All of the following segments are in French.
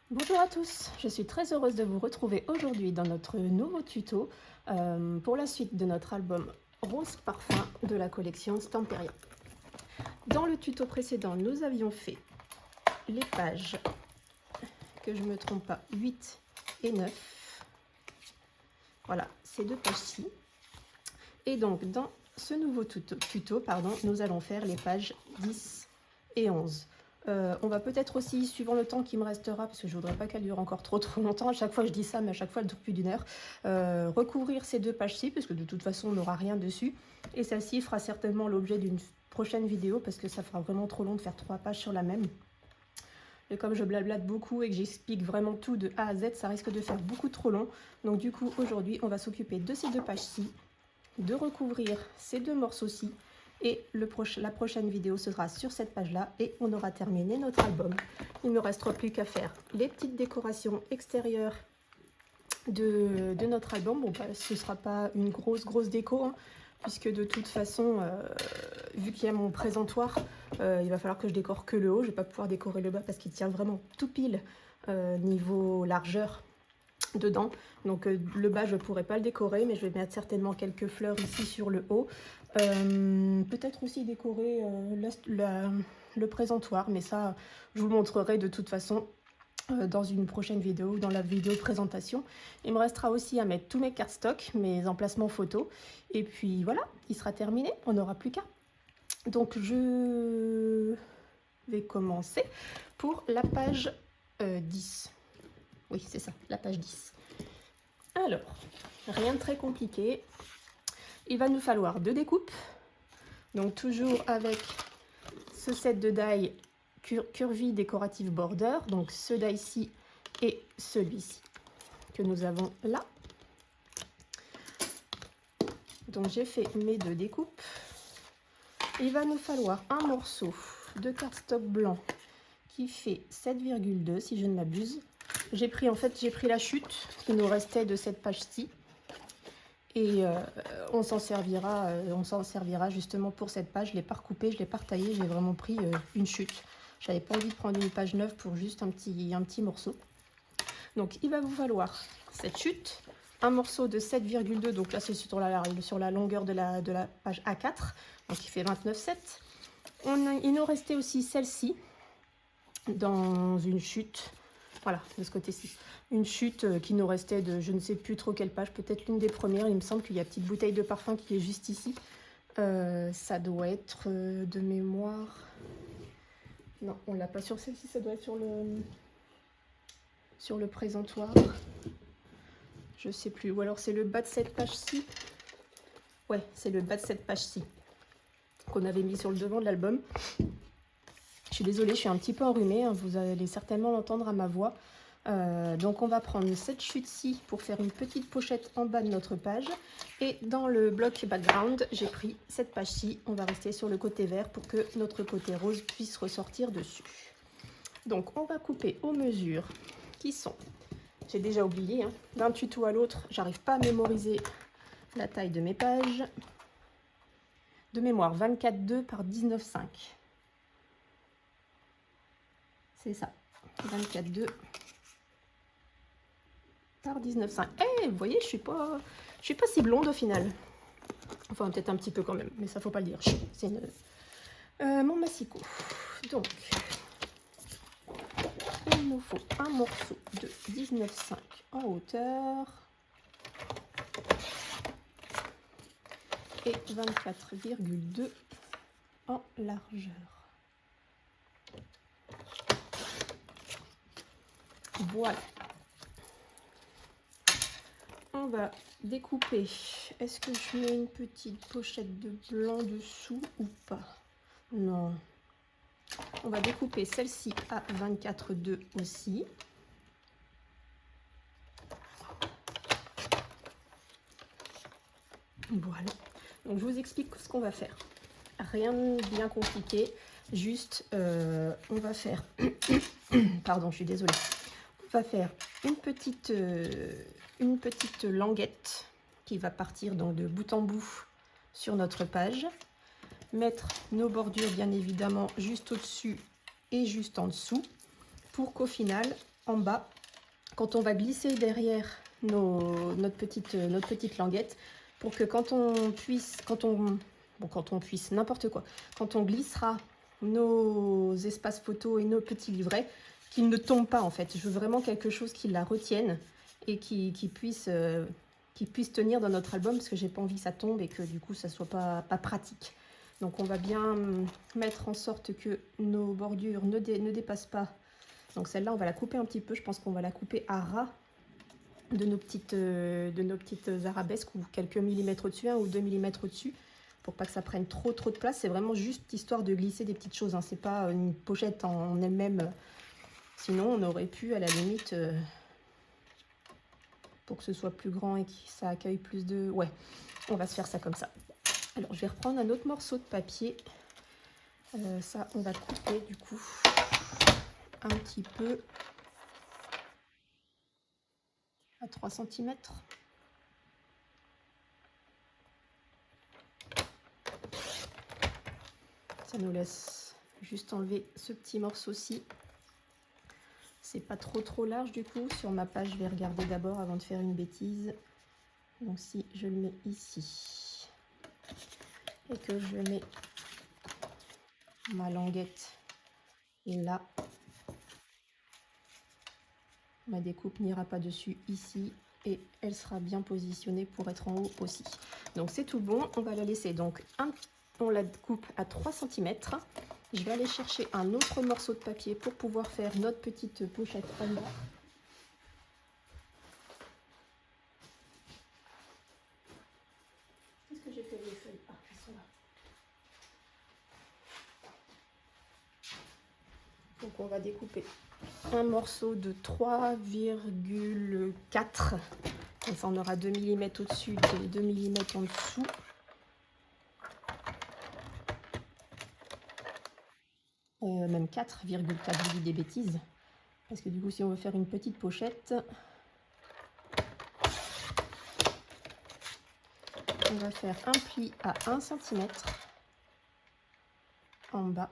Bonjour à tous, je suis très heureuse de vous retrouver aujourd'hui dans notre nouveau tuto pour la suite de notre album Rose Parfum de la collection Stamperia. Dans le tuto précédent, nous avions fait les pages, que je ne me trompe pas, 8 et 9. Voilà, ces deux pages-ci. Et donc, dans ce nouveau tuto, nous allons faire les pages 10 et 11. On va peut-être aussi, suivant le temps qui me restera, parce que je ne voudrais pas qu'elle dure encore trop longtemps, à chaque fois je dis ça, mais à chaque fois elle dure plus d'une heure, recouvrir ces deux pages-ci, parce que de toute façon on n'aura rien dessus. Et celle-ci fera certainement l'objet d'une prochaine vidéo, parce que ça fera vraiment trop long de faire 3 pages sur la même. Et comme je blablate beaucoup et que j'explique vraiment tout de A à Z, ça risque de faire beaucoup trop long. Donc du coup, aujourd'hui, on va s'occuper de ces deux pages-ci, de recouvrir ces deux morceaux-ci. Et la prochaine vidéo sera sur cette page-là et on aura terminé notre album. Il ne me restera plus qu'à faire les petites décorations extérieures de notre album. Bon, bah, ce ne sera pas une grosse déco, hein, puisque de toute façon, vu qu'il y a mon présentoir, il va falloir que je décore que le haut. Je ne vais pas pouvoir décorer le bas parce qu'il tient vraiment tout pile niveau largeur dedans. Donc le bas je pourrais pas le décorer, mais je vais mettre certainement quelques fleurs ici sur le haut. Peut-être aussi décorer le présentoir, mais ça je vous montrerai de toute façon dans une prochaine vidéo, dans la vidéo présentation. Il me restera aussi à mettre tous mes cardstock, mes emplacements photos, et puis voilà, il sera terminé, on n'aura plus qu'à. Donc je vais commencer pour la page 10. Oui, c'est ça, la page 10. Alors, rien de très compliqué. Il va nous falloir 2 découpes. Donc toujours avec ce set de die Curvy Decorative Border. Donc ce die-ci et celui-ci que nous avons là. Donc j'ai fait mes 2 découpes. Il va nous falloir un morceau de cardstock blanc qui fait 7,2 si je ne m'abuse. J'ai pris la chute qui nous restait de cette page-ci. Et on s'en servira justement pour cette page. Je ne l'ai pas recoupée, je ne l'ai pas retaillée, j'ai vraiment pris une chute. Je n'avais pas envie de prendre une page neuve pour juste un petit morceau. Donc il va vous falloir cette chute, un morceau de 7,2, donc là c'est sur la longueur de la page A4, donc il fait 29,7. Il nous restait aussi celle-ci dans une chute. Voilà, de ce côté-ci. Une chute qui nous restait de je ne sais plus trop quelle page, peut-être l'une des premières. Il me semble qu'il y a une petite bouteille de parfum qui est juste ici. Ça doit être de mémoire. Non, on ne l'a pas sur celle-ci, ça doit être sur le présentoir. Je ne sais plus. Ou alors c'est le bas de cette page-ci. Ouais, c'est le bas de cette page-ci qu'on avait mis sur le devant de l'album. Je suis désolée, je suis un petit peu enrhumée, hein, vous allez certainement l'entendre à ma voix. Donc on va prendre cette chute-ci pour faire une petite pochette en bas de notre page. Et dans le bloc background, j'ai pris cette page-ci. On va rester sur le côté vert pour que notre côté rose puisse ressortir dessus. Donc on va couper aux mesures qui sont, j'ai déjà oublié, hein, d'un tuto à l'autre, j'arrive pas à mémoriser la taille de mes pages. De mémoire, 24,2 par 19,5. C'est ça, 24,2 par 19,5. Eh, vous voyez, je suis pas si blonde au final. Enfin, peut-être un petit peu quand même, mais ça faut pas le dire. C'est mon massicot. Donc, il nous faut un morceau de 19,5 en hauteur et 24,2 en largeur. Voilà. On va découper. Est-ce que je mets une petite pochette de blanc dessous ou pas? Non. On va découper celle-ci à 24,2 aussi. Voilà. Donc je vous explique ce qu'on va faire. Rien de bien compliqué. Juste, on va faire... Pardon, je suis désolée. On va faire une petite languette qui va partir donc de bout en bout sur notre page. Mettre nos bordures bien évidemment juste au-dessus et juste en dessous pour qu'au final en bas, quand on va glisser derrière notre petite languette, pour que quand on puisse, n'importe quoi, quand on glissera nos espaces photos et nos petits livrets, qu'ils ne tombent pas en fait. Je veux vraiment quelque chose qui la retienne et qui puisse tenir dans notre album, parce que j'ai pas envie que ça tombe et que du coup ça soit pas pratique. Donc on va bien mettre en sorte que nos bordures ne dépassent pas. Donc celle-là, on va la couper un petit peu. Je pense qu'on va la couper à ras de nos petites arabesques, ou quelques millimètres au-dessus, 1 ou 2 millimètres au-dessus, pour pas que ça prenne trop de place. C'est vraiment juste histoire de glisser des petites choses, hein. C'est pas une pochette en elle-même. Sinon, on aurait pu, à la limite, pour que ce soit plus grand et que ça accueille plus de... Ouais, on va se faire ça comme ça. Alors, je vais reprendre un autre morceau de papier. Ça, on va couper, du coup, un petit peu à 3 cm. Ça nous laisse juste enlever ce petit morceau-ci. C'est pas trop large du coup. Sur ma page, je vais regarder d'abord avant de faire une bêtise. Donc si je le mets ici et que je mets ma languette là, ma découpe n'ira pas dessus ici et elle sera bien positionnée pour être en haut aussi. Donc c'est tout bon. On va la laisser donc on la coupe à 3 cm. Je vais aller chercher un autre morceau de papier pour pouvoir faire notre petite pochette en bas. Qu'est-ce que j'ai fait les feuilles? Ah, elles sont là. Donc on va découper un morceau de 3,4. Comme ça on aura 2 mm au-dessus et 2 mm en dessous. Même 4,4, je dis des bêtises. Parce que du coup, si on veut faire une petite pochette, on va faire un pli à 1 cm en bas.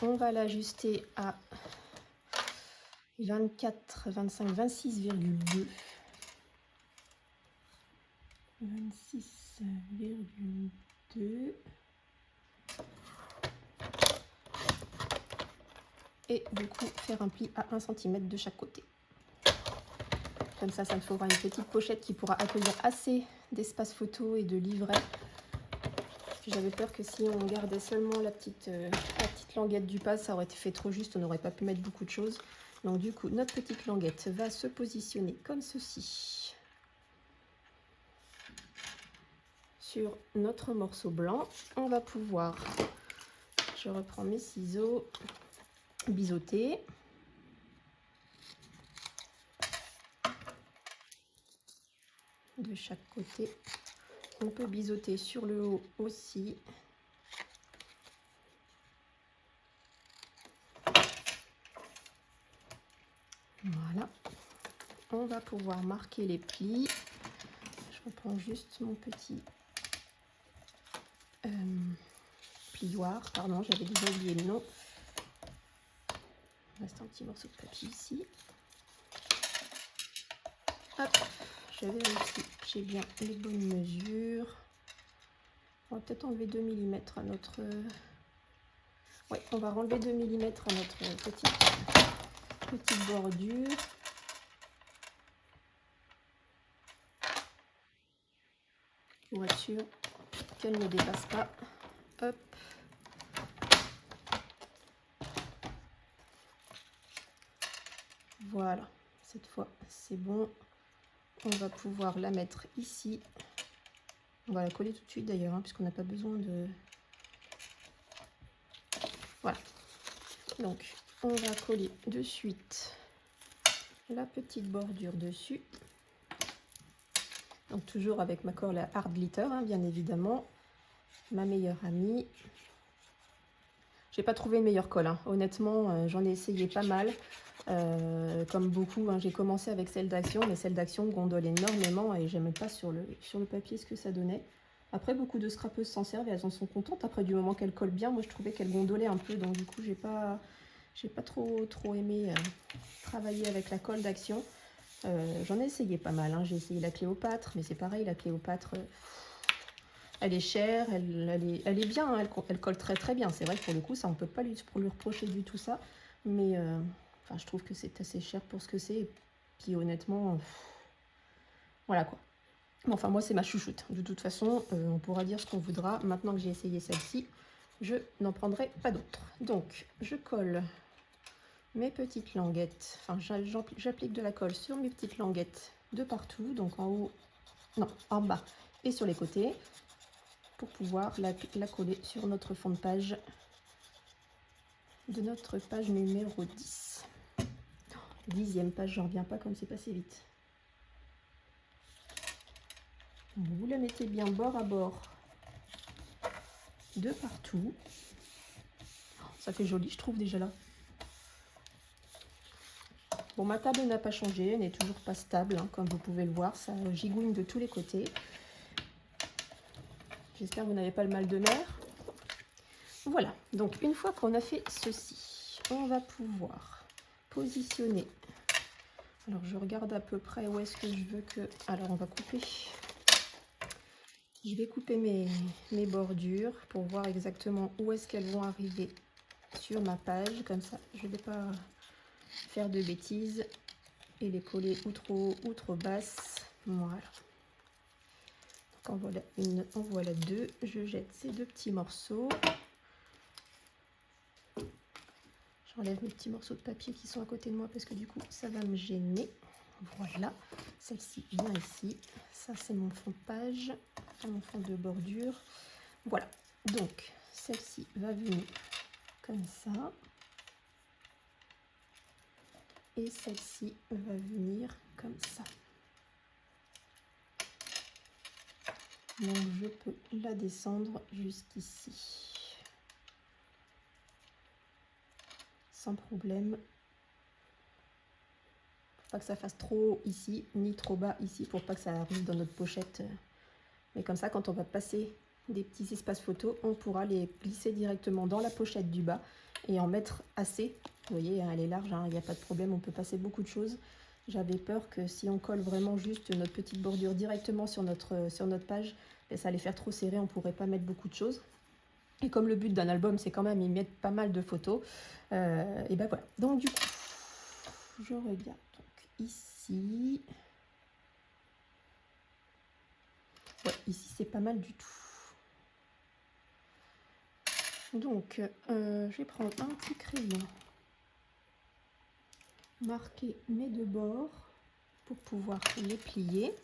On va l'ajuster à 24, 25, 26,2. 26,2. Et du coup, faire un pli à 1 cm de chaque côté. Comme ça, ça me fera une petite pochette qui pourra accueillir assez d'espace photo et de livret. J'avais peur que si on gardait seulement la petite languette du pas, ça aurait été fait trop juste, on n'aurait pas pu mettre beaucoup de choses. Donc du coup, notre petite languette va se positionner comme ceci sur notre morceau blanc. On va pouvoir, je reprends mes ciseaux, biseauter. De chaque côté. On peut biseauter sur le haut aussi. Voilà. On va pouvoir marquer les plis. Je reprends juste mon petit plioir. Pardon, j'avais déjà oublié le nom. Il reste un petit morceau de papier ici. Hop, je vérifie que j'ai bien les bonnes mesures. On va peut-être enlever 2 mm à notre... Oui, on va enlever 2 mm à notre petite bordure. Pour être sûr qu'elle ne dépasse pas. Hop. Voilà, cette fois c'est bon. On va pouvoir la mettre ici. On va la coller tout de suite d'ailleurs, hein, puisqu'on n'a pas besoin de... Voilà. Donc, on va coller de suite la petite bordure dessus. Donc, toujours avec ma colle à Art Glitter, hein, bien évidemment. Ma meilleure amie. J'ai pas trouvé une meilleure colle, hein. Honnêtement, j'en ai essayé pas mal. Comme beaucoup, hein, j'ai commencé avec celle d'Action, mais celle d'Action gondole énormément et j'aimais pas sur le papier ce que ça donnait. Après, beaucoup de scrapeuses s'en servent et elles en sont contentes. Après, du moment qu'elles collent bien, moi je trouvais qu'elles gondolaient un peu, donc du coup j'ai pas trop aimé travailler avec la colle d'Action. J'en ai essayé pas mal, hein. J'ai essayé la Cléopâtre, mais c'est pareil, la Cléopâtre, elle est chère, elle est bien, hein, elle colle très très bien. C'est vrai que pour le coup, ça on peut pas lui reprocher du tout ça, mais enfin, je trouve que c'est assez cher pour ce que c'est. Puis honnêtement, voilà quoi. Mais enfin, moi, c'est ma chouchoute. De toute façon, on pourra dire ce qu'on voudra. Maintenant que j'ai essayé celle-ci, je n'en prendrai pas d'autres. Donc, je colle mes petites languettes. Enfin, j'applique de la colle sur mes petites languettes de partout. Donc, en haut, non, en bas et sur les côtés. Pour pouvoir la coller sur notre fond de page de notre page numéro 10. 10e page, j'en reviens pas comme c'est passé vite. Vous la mettez bien bord à bord de partout. Ça fait joli, je trouve déjà là. Bon, ma table n'a pas changé, elle n'est toujours pas stable, hein, comme vous pouvez le voir, ça gigouine de tous les côtés. J'espère que vous n'avez pas le mal de mer. Voilà, donc une fois qu'on a fait ceci, on va pouvoir positionner. Alors je regarde à peu près où est-ce que je veux que... Alors on va couper. Je vais couper mes bordures pour voir exactement où est-ce qu'elles vont arriver sur ma page. Comme ça, je ne vais pas faire de bêtises et les coller ou trop haut ou trop basse. Voilà. Donc en voilà une, en voilà deux. Je jette ces deux petits morceaux. J'enlève mes petits morceaux de papier qui sont à côté de moi parce que du coup, ça va me gêner. Voilà, celle-ci vient ici. Ça, c'est mon fond de page, mon fond de bordure. Voilà, donc celle-ci va venir comme ça. Et celle-ci va venir comme ça. Donc je peux la descendre jusqu'ici. Sans problème. Pas que ça fasse trop haut ici, ni trop bas ici, pour pas que ça arrive dans notre pochette. Mais comme ça, quand on va passer des petits espaces photos, on pourra les glisser directement dans la pochette du bas et en mettre assez. Vous voyez, elle est large, hein, il n'y a pas de problème, on peut passer beaucoup de choses. J'avais peur que si on colle vraiment juste notre petite bordure directement sur notre page, ben, ça allait faire trop serré, on ne pourrait pas mettre beaucoup de choses. Et comme le but d'un album, c'est quand même y mettre pas mal de photos, et ben voilà. Donc du coup, je regarde donc ici. Ouais, ici c'est pas mal du tout. Donc, je vais prendre un petit crayon, marquer mes deux bords pour pouvoir les plier.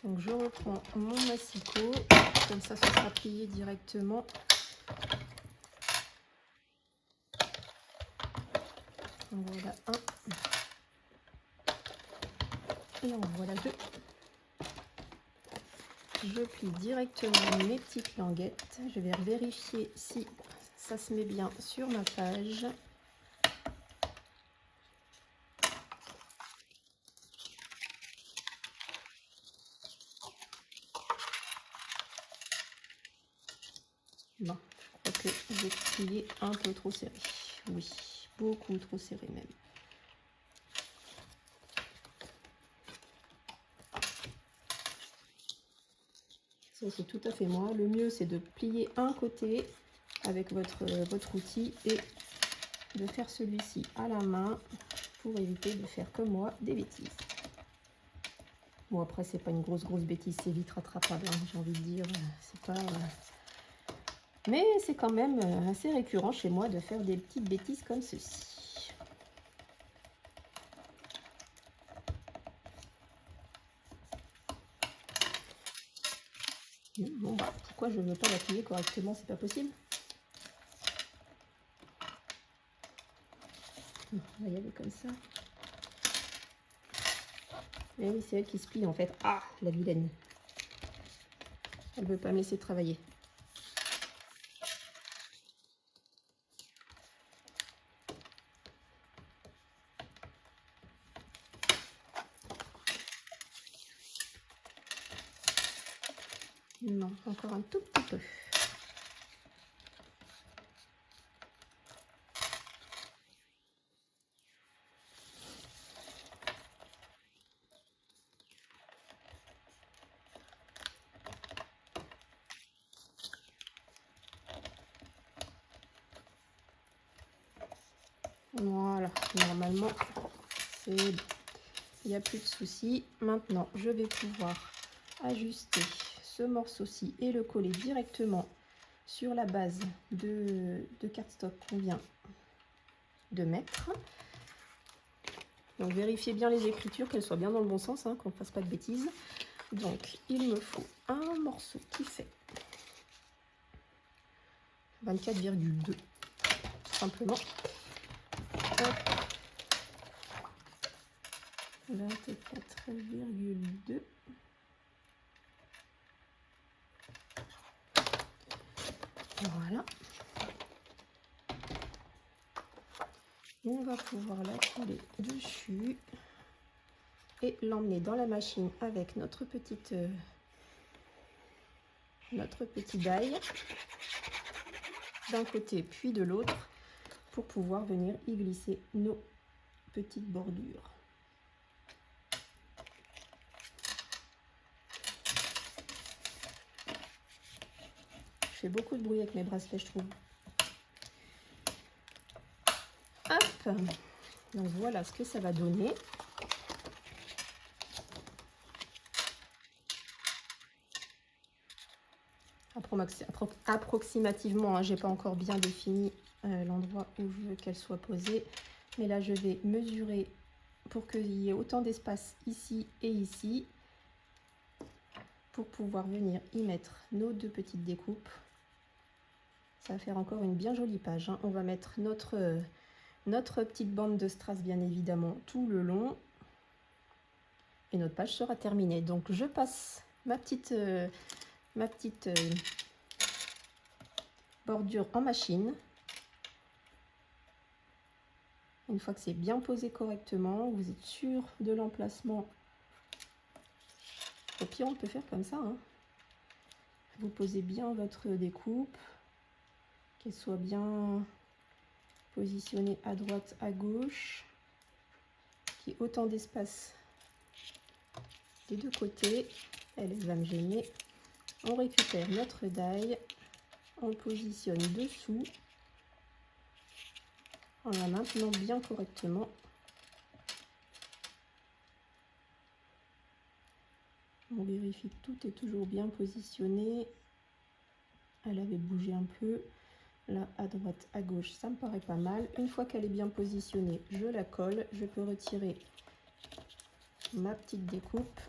Donc, je reprends mon massicot, comme ça, ce sera plié directement. En voilà un. Et en voilà deux. Je plie directement mes petites languettes. Je vais vérifier si ça se met bien sur ma page. Non, je crois que j'ai plié un peu trop serré. Oui, beaucoup trop serré même. Ça, c'est tout à fait moi. Le mieux, c'est de plier un côté avec votre outil et de faire celui-ci à la main pour éviter de faire comme moi des bêtises. Bon, après, c'est pas une grosse bêtise, c'est vite rattrapable, hein, j'ai envie de dire. C'est pas... Mais c'est quand même assez récurrent chez moi de faire des petites bêtises comme ceci. Bon, bah, pourquoi je ne veux pas la plier correctement? C'est pas possible. On va y aller comme ça. Et oui, c'est elle qui se plie en fait. Ah, la vilaine. Elle ne veut pas me laisser travailler. Non, encore un tout petit peu. Voilà, normalement, c'est bon. Il n'y a plus de soucis. Maintenant, je vais pouvoir ajuster ce morceau-ci et le coller directement sur la base de cardstock qu'on vient de mettre. Donc vérifiez bien les écritures, qu'elles soient bien dans le bon sens, hein, qu'on ne fasse pas de bêtises. Donc il me faut un morceau qui fait 24,2 tout simplement. 24,2. Voilà. On va pouvoir la coller dessus et l'emmener dans la machine avec notre petit die d'un côté puis de l'autre pour pouvoir venir y glisser nos petites bordures. Je fais beaucoup de bruit avec mes bracelets, je trouve. Hop, donc voilà ce que ça va donner. Approximativement, hein, j'ai pas encore bien défini l'endroit où je veux qu'elle soit posée, mais là je vais mesurer pour qu'il y ait autant d'espace ici et ici pour pouvoir venir y mettre nos deux petites découpes. Ça va faire encore une bien jolie page, hein. On va mettre notre petite bande de strass bien évidemment tout le long et notre page sera terminée. Donc je passe ma petite bordure en machine. Une fois que c'est bien posé correctement, vous êtes sûr de l'emplacement. Au pire, on peut faire comme ça, hein. Vous posez bien votre découpe, qu'elle soit bien positionnée à droite, à gauche, qu'il y ait autant d'espace des deux côtés. Elle va me gêner. On récupère notre die, on positionne dessous en la maintenant bien correctement. On vérifie que tout est toujours bien positionné. Elle avait bougé un peu. Là, à droite, à gauche, ça me paraît pas mal. Une fois qu'elle est bien positionnée, je la colle. Je peux retirer ma petite découpe.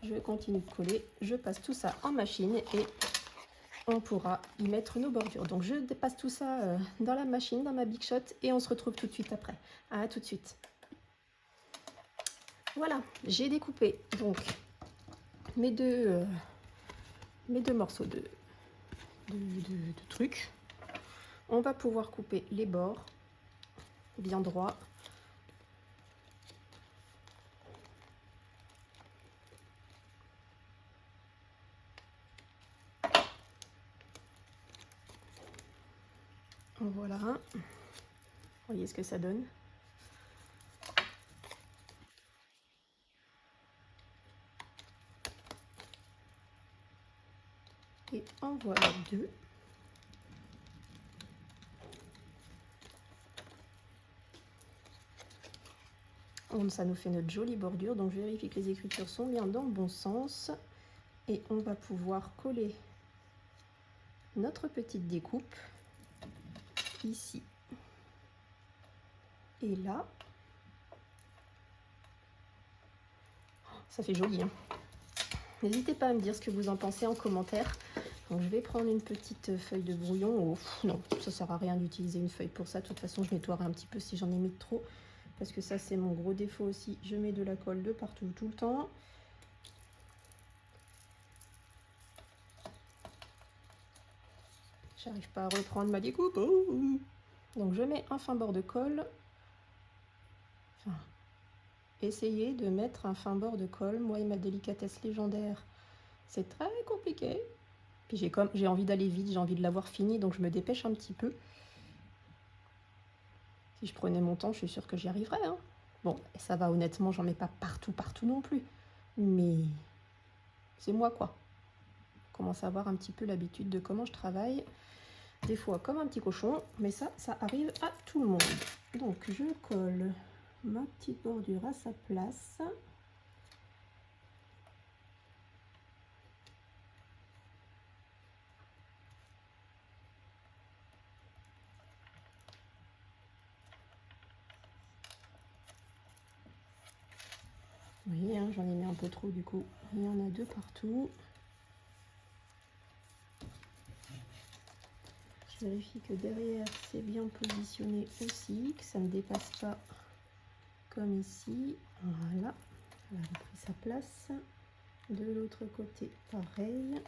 Je continue de coller. Je passe tout ça en machine et on pourra y mettre nos bordures. Donc, je dépasse tout ça dans la machine, dans ma Big Shot et on se retrouve tout de suite après. À tout de suite. Voilà, j'ai découpé donc mes deux morceaux de trucs. On va pouvoir couper les bords bien droits. Voilà. Voyez ce que ça donne. Et en voilà deux. Ça nous fait notre jolie bordure. Donc je vérifie que les écritures sont bien dans le bon sens. Et on va pouvoir coller notre petite découpe ici et là. Ça fait joli, hein. N'hésitez pas à me dire ce que vous en pensez en commentaire. Donc je vais prendre une petite feuille de brouillon. Oh, non, ça sert à rien d'utiliser une feuille pour ça. De toute façon, je nettoierai un petit peu si j'en ai mis trop. Parce que ça, c'est mon gros défaut aussi. Je mets de la colle de partout, tout le temps. J'arrive pas à reprendre ma découpe. Oh. Donc je mets un fin bord de colle. Enfin, essayez de mettre un fin bord de colle. Moi et ma délicatesse légendaire, C'est très compliqué. Puis j'ai envie d'aller vite, j'ai envie de l'avoir fini, donc je me dépêche un petit peu. Si je prenais mon temps, je suis sûre que j'y arriverais. Hein. Bon, ça va, honnêtement, j'en mets pas partout non plus. Mais c'est moi, quoi. Je commence à avoir un petit peu l'habitude de comment je travaille. Des fois comme un petit cochon, mais ça arrive à tout le monde. Donc je colle ma petite bordure à sa place. Vous voyez, hein, j'en ai mis un peu trop du coup. Il y en a 2 partout. Je vérifie que derrière c'est bien positionné aussi, que ça ne dépasse pas comme ici. Voilà, elle a repris sa place. De l'autre côté, pareil.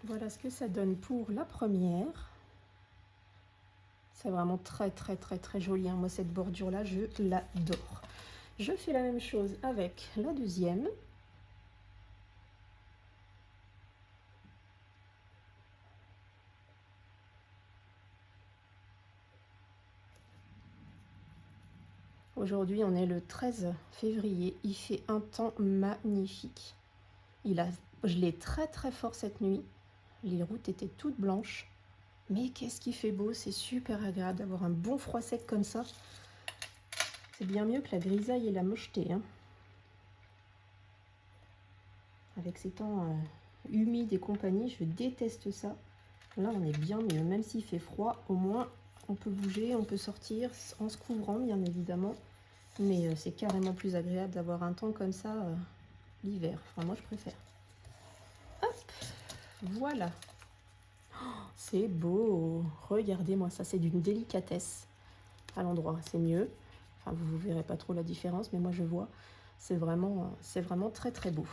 Voilà ce que ça donne pour la première. C'est vraiment très joli. Hein. Moi, cette bordure-là, je l'adore. Je fais la même chose avec la deuxième. Aujourd'hui, on est le 13 février. Il fait un temps magnifique. Je l'ai très fort cette nuit. Les routes étaient toutes blanches. Mais qu'est-ce qui fait beau. C'est super agréable d'avoir un bon froid sec comme ça. C'est bien mieux que la grisaille et la mocheté. Hein. Avec ces temps humides et compagnie, je déteste ça. Là, on est bien mieux. Même s'il fait froid, au moins, on peut bouger, on peut sortir en se couvrant, bien évidemment. Mais c'est carrément plus agréable d'avoir un temps comme ça l'hiver. Enfin, moi, je préfère. Hop, voilà. Oh, c'est beau. Regardez-moi ça, c'est d'une délicatesse à l'endroit. C'est mieux. Enfin, vous ne verrez pas trop la différence, mais moi, je vois. C'est vraiment très beau.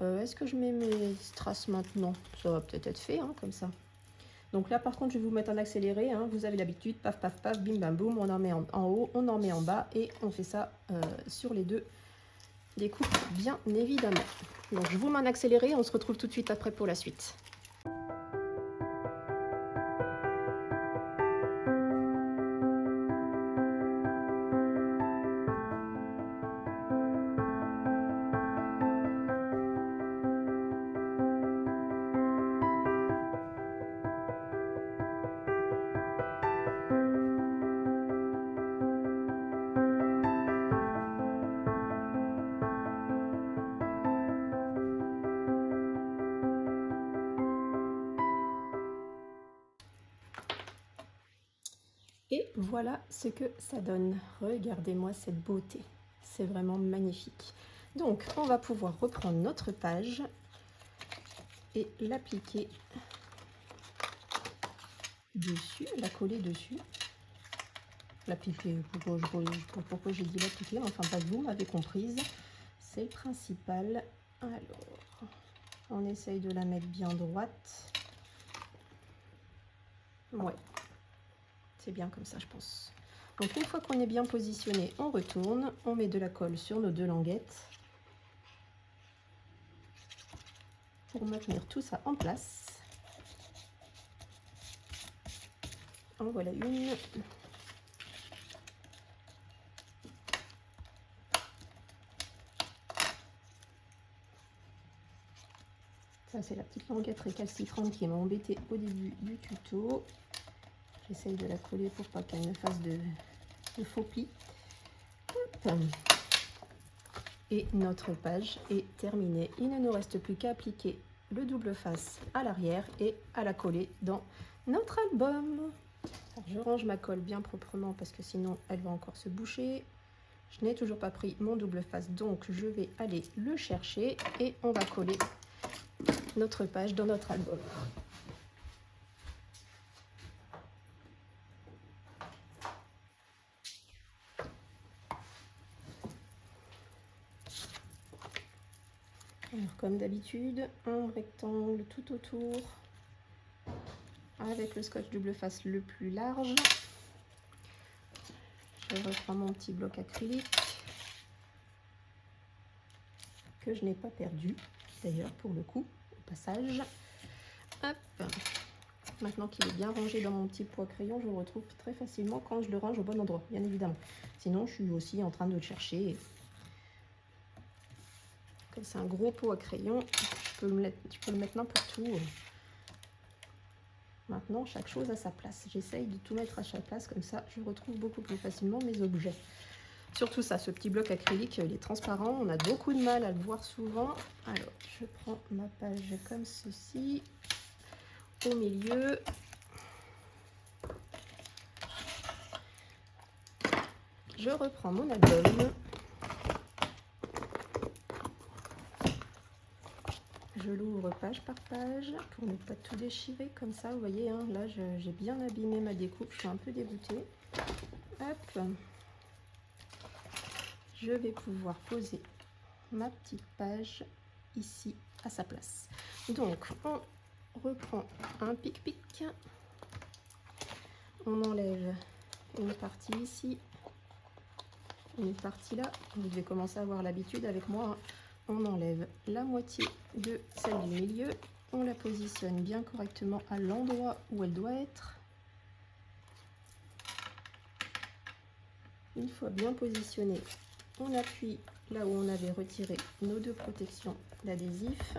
Est-ce que je mets mes strass maintenant? Ça va peut-être être fait, hein, comme ça. Donc là, par contre, je vais vous mettre en accéléré. Hein. Vous avez l'habitude, paf, paf, paf, bim, bam, boum. On en met en haut, on en met en bas. Et on fait ça sur les deux découpes, bien évidemment. Donc, je vous mets en accéléré. On se retrouve tout de suite après pour la suite. Et voilà ce que ça donne. Regardez-moi cette beauté. C'est vraiment magnifique. Donc, on va pouvoir reprendre notre page et l'appliquer dessus, la coller dessus. L'appliquer, pourquoi j'ai dit l'appliquer, enfin pas vous m'avez comprise. C'est le principal. Alors, on essaye de la mettre bien droite. Ouais. C'est bien comme ça, je pense. Donc, une fois qu'on est bien positionné, on retourne. On met de la colle sur nos 2 languettes pour maintenir tout ça en place. En voilà une. Ça, c'est la petite languette récalcitrante qui m'a embêtée au début du tuto. J'essaye de la coller pour pas qu'elle ne fasse de faux plis. Hop. Et notre page est terminée. Il ne nous reste plus qu'à appliquer le double face à l'arrière et à la coller dans notre album. Alors, je range ma colle bien proprement parce que sinon elle va encore se boucher. Je n'ai toujours pas pris mon double face, donc je vais aller le chercher et on va coller notre page dans notre album. Alors, comme d'habitude, un rectangle tout autour avec le scotch double face le plus large. Je reprends mon petit bloc acrylique que je n'ai pas perdu. d'ailleurs pour le coup, au passage. Hop. Maintenant qu'il est bien rangé dans mon petit pot à crayon, je le retrouve très facilement quand je le range au bon endroit, bien évidemment. Sinon, je suis aussi en train de le chercher. Comme c'est un gros pot à crayon, je peux le mettre n'importe où. Maintenant, chaque chose à sa place. J'essaye de tout mettre à chaque place, comme ça, je retrouve beaucoup plus facilement mes objets. Surtout ça, ce petit bloc acrylique, il est transparent. On a beaucoup de mal à le voir souvent. Alors, je prends ma page comme ceci. Au milieu. Je reprends mon album. Je l'ouvre page par page pour ne pas tout déchirer comme ça. Vous voyez, hein, là, j'ai bien abîmé ma découpe. Je suis un peu dégoûtée. Hop. Je vais pouvoir poser ma petite page ici à sa place. Donc, on reprend un pic-pic. On enlève une partie ici, une partie là. Vous devez commencer à avoir l'habitude avec moi, hein. On enlève la moitié de celle du milieu. On la positionne bien correctement à l'endroit où elle doit être. Une fois bien positionnée, on appuie là où on avait retiré nos deux protections d'adhésif.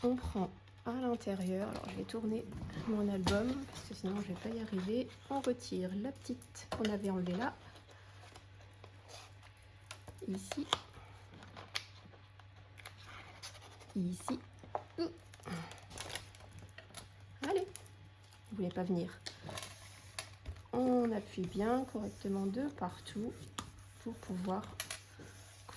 On prend à l'intérieur, alors je vais tourner mon album parce que sinon je ne vais pas y arriver. On retire la petite qu'on avait enlevée là, ici, ici. Allez, vous voulez pas venir. On appuie bien correctement de partout pour pouvoir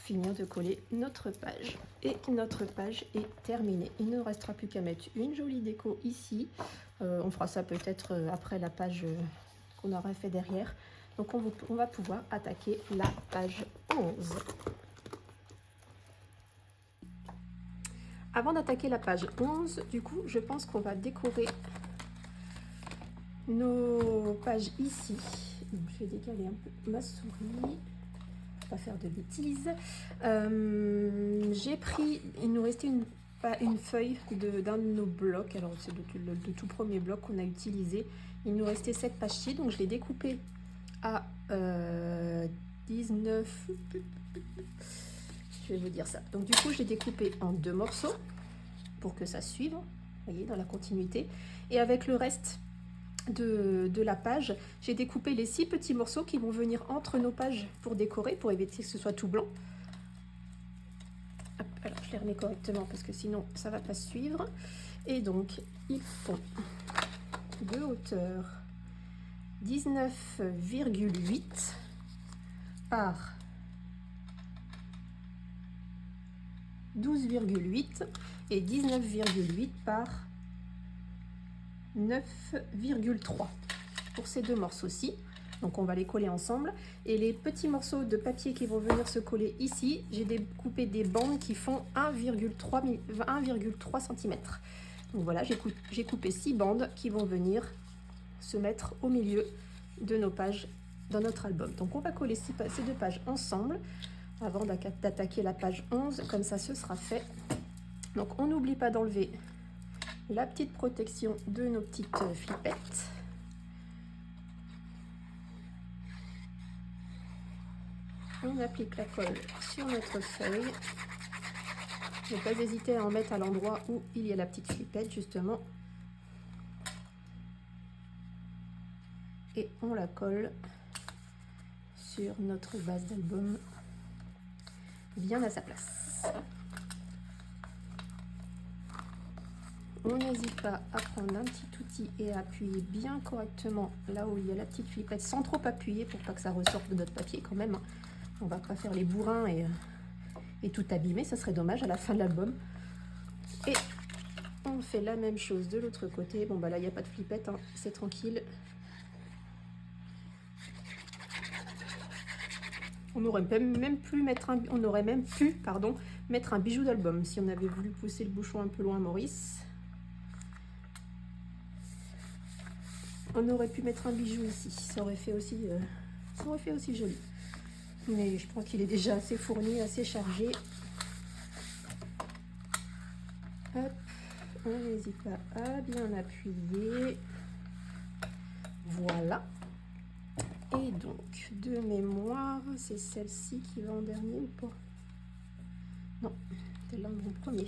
finir de coller notre page. Et notre page est terminée. Il ne restera plus qu'à mettre une jolie déco ici. On fera ça peut-être après la page qu'on aura fait derrière. Donc on va pouvoir attaquer la page 11. Avant d'attaquer la page 11, du coup, je pense qu'on va décorer nos pages ici. Donc, je vais décaler un peu ma souris. Pas faire de bêtises. J'ai pris, il nous restait une feuille d'un de nos blocs, alors c'est le tout premier bloc qu'on a utilisé. Il nous restait cette page-ci, donc je l'ai découpée à 19, je vais vous dire ça. Donc du coup je l'ai découpé en 2 morceaux pour que ça suive, vous voyez, dans la continuité. Et avec le reste de la page, j'ai découpé les 6 petits morceaux qui vont venir entre nos pages pour décorer, pour éviter que ce soit tout blanc. Hop, alors je les remets correctement parce que sinon ça va pas suivre. Et donc ils font de hauteur 19,8 par 12,8 et 19,8 par 9,3 pour ces 2 morceaux-ci. Donc on va les coller ensemble. Et les petits morceaux de papier qui vont venir se coller ici, j'ai découpé des bandes qui font 1,3 cm. Donc voilà, j'ai coupé 6 bandes qui vont venir se mettre au milieu de nos pages dans notre album. Donc on va coller ces 2 pages ensemble avant d'attaquer la page 11, comme ça ce sera fait. Donc on n'oublie pas d'enlever la petite protection de nos petites flippettes. On applique la colle sur notre feuille. Ne pas hésiter à en mettre à l'endroit où il y a la petite flippette justement. Et on la colle sur notre base d'album bien à sa place. On n'hésite pas à prendre un petit outil et à appuyer bien correctement là où il y a la petite flippette sans trop appuyer pour pas que ça ressorte de notre papier quand même. On va pas faire les bourrins et tout abîmer, ça serait dommage à la fin de l'album. Et on fait la même chose de l'autre côté. Bon bah là il n'y a pas de flippette, hein, c'est tranquille. On aurait même pu mettre un bijou d'album si on avait voulu pousser le bouchon un peu loin, Maurice. On aurait pu mettre un bijou ici, ça aurait fait aussi joli. Mais je crois qu'il est déjà assez fourni, assez chargé. Hop, on n'hésite pas à bien appuyer. Voilà. Et donc, de mémoire, c'est celle-ci qui va en dernier ou pas? Non, celle-là en premier.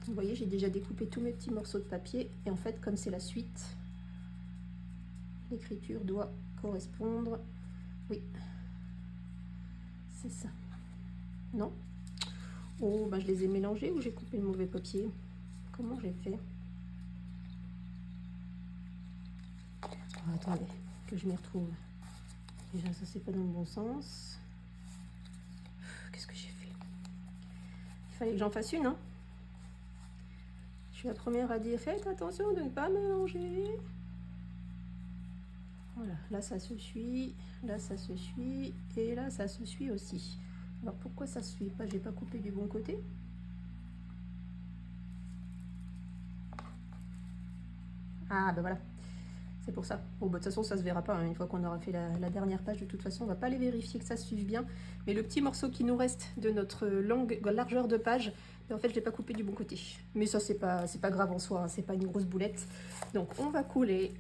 Vous voyez, j'ai déjà découpé tous mes petits morceaux de papier. Et en fait, comme c'est la suite, l'écriture doit correspondre. Oui, c'est ça. Non? Oh, ben je les ai mélangés ou j'ai coupé le mauvais papier? Comment j'ai fait? Oh, attendez, que je m'y retrouve. Déjà, ça, c'est pas dans le bon sens. Qu'est-ce que j'ai fait? Il fallait que j'en fasse une, hein? Je suis la première à dire, faites attention de ne pas mélanger. Voilà, là, ça se suit, là, ça se suit, et là, ça se suit aussi. Alors, pourquoi ça se suit pas? J'ai pas coupé du bon côté? Ah, ben voilà. C'est pour ça. Bon, bah, de toute façon, ça se verra pas, hein, une fois qu'on aura fait la dernière page. De toute façon, on va pas aller vérifier que ça se suive bien. Mais le petit morceau qui nous reste de notre largeur de page, en fait, je l'ai pas coupé du bon côté. Mais ça, c'est pas grave en soi, hein, c'est pas une grosse boulette. Donc, on va coller,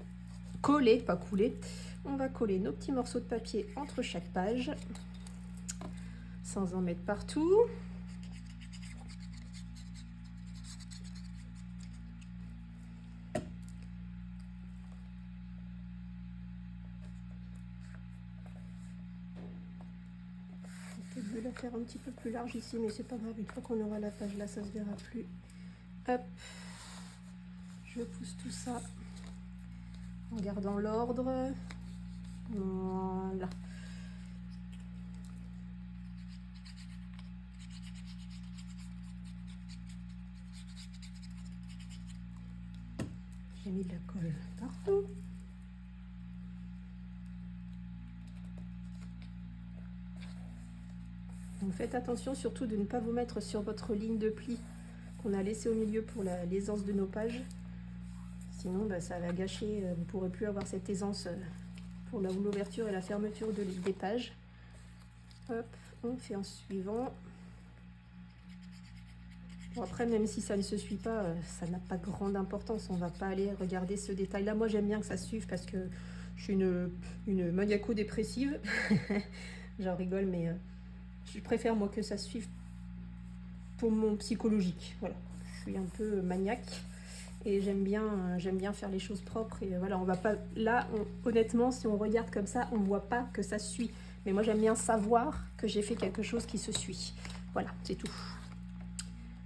pas couler. On va coller nos petits morceaux de papier entre chaque page, sans en mettre partout. Peut-être de la faire un petit peu plus large ici, mais c'est pas grave, une fois qu'on aura la page là, ça se verra plus. Hop, je pousse tout ça en gardant l'ordre. Voilà. J'ai mis de la colle partout. Donc faites attention surtout de ne pas vous mettre sur votre ligne de pli qu'on a laissée au milieu pour l'aisance de nos pages. Sinon, bah, ça va gâcher, vous ne pourrez plus avoir cette aisance pour l'ouverture et la fermeture des pages. Hop, on fait en suivant. Bon, après, même si ça ne se suit pas, ça n'a pas grande importance. On ne va pas aller regarder ce détail-là. Moi, j'aime bien que ça suive parce que je suis une maniaco-dépressive. J'en rigole, mais je préfère, moi, que ça suive pour mon psychologique. Voilà, je suis un peu maniaque et j'aime bien faire les choses propres. Et voilà, on va pas... Là, honnêtement, si on regarde comme ça, on ne voit pas que ça suit. Mais moi, j'aime bien savoir que j'ai fait quelque chose qui se suit. Voilà, c'est tout.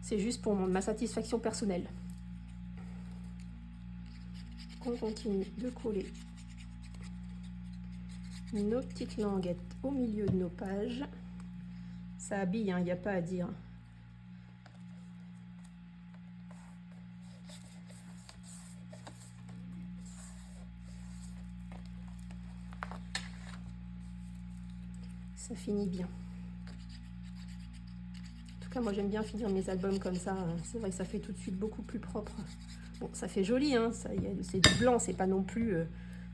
C'est juste pour ma satisfaction personnelle. On continue de coller nos petites languettes au milieu de nos pages. Ça habille, hein, il n'y a pas à dire. Ça finit bien. En tout cas, moi j'aime bien finir mes albums comme ça. C'est vrai que ça fait tout de suite beaucoup plus propre. Bon, ça fait joli, hein, c'est du blanc, c'est pas non plus...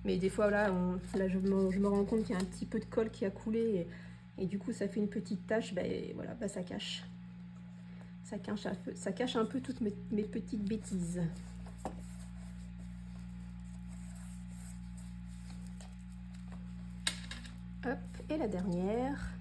mais des fois, là, je me rends compte qu'il y a un petit peu de colle qui a coulé. Et du coup, ça fait une petite tache. Ben, voilà, ben, ça cache. Ça cache un peu toutes mes petites bêtises. Hop, et la dernière.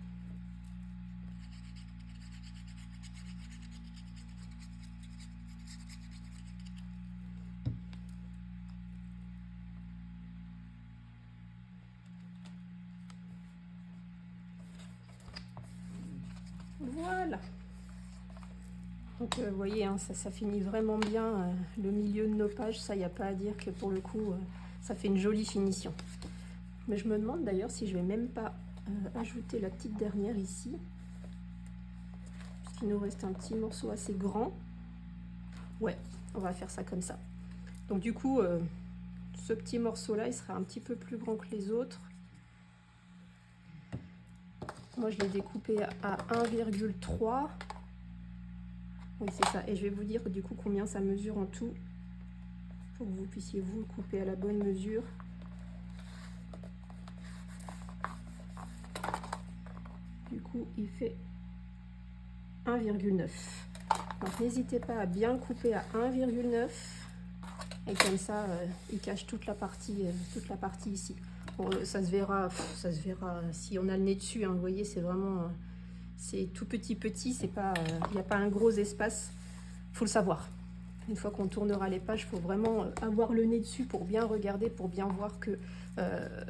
Voilà. Donc vous voyez, hein, ça finit vraiment bien le milieu de nos pages. Ça, il n'y a pas à dire que pour le coup, ça fait une jolie finition. Mais je me demande d'ailleurs si je vais même pas ajouter la petite dernière ici. Puisqu'il nous reste un petit morceau assez grand. Ouais, on va faire ça comme ça. Donc du coup, ce petit morceau-là, il sera un petit peu plus grand que les autres. Moi, je l'ai découpé à 1,3. Oui, c'est ça. Et je vais vous dire du coup combien ça mesure en tout pour que vous puissiez vous le couper à la bonne mesure. Du coup, il fait 1,9. Donc n'hésitez pas à bien le couper à 1,9 et comme ça il cache toute la partie ici. Bon, ça se verra si on a le nez dessus, hein, vous voyez c'est vraiment c'est tout petit, c'est pas il n'y a pas un gros espace, faut le savoir. Une fois qu'on tournera les pages, il faut vraiment avoir le nez dessus pour bien regarder, pour bien voir que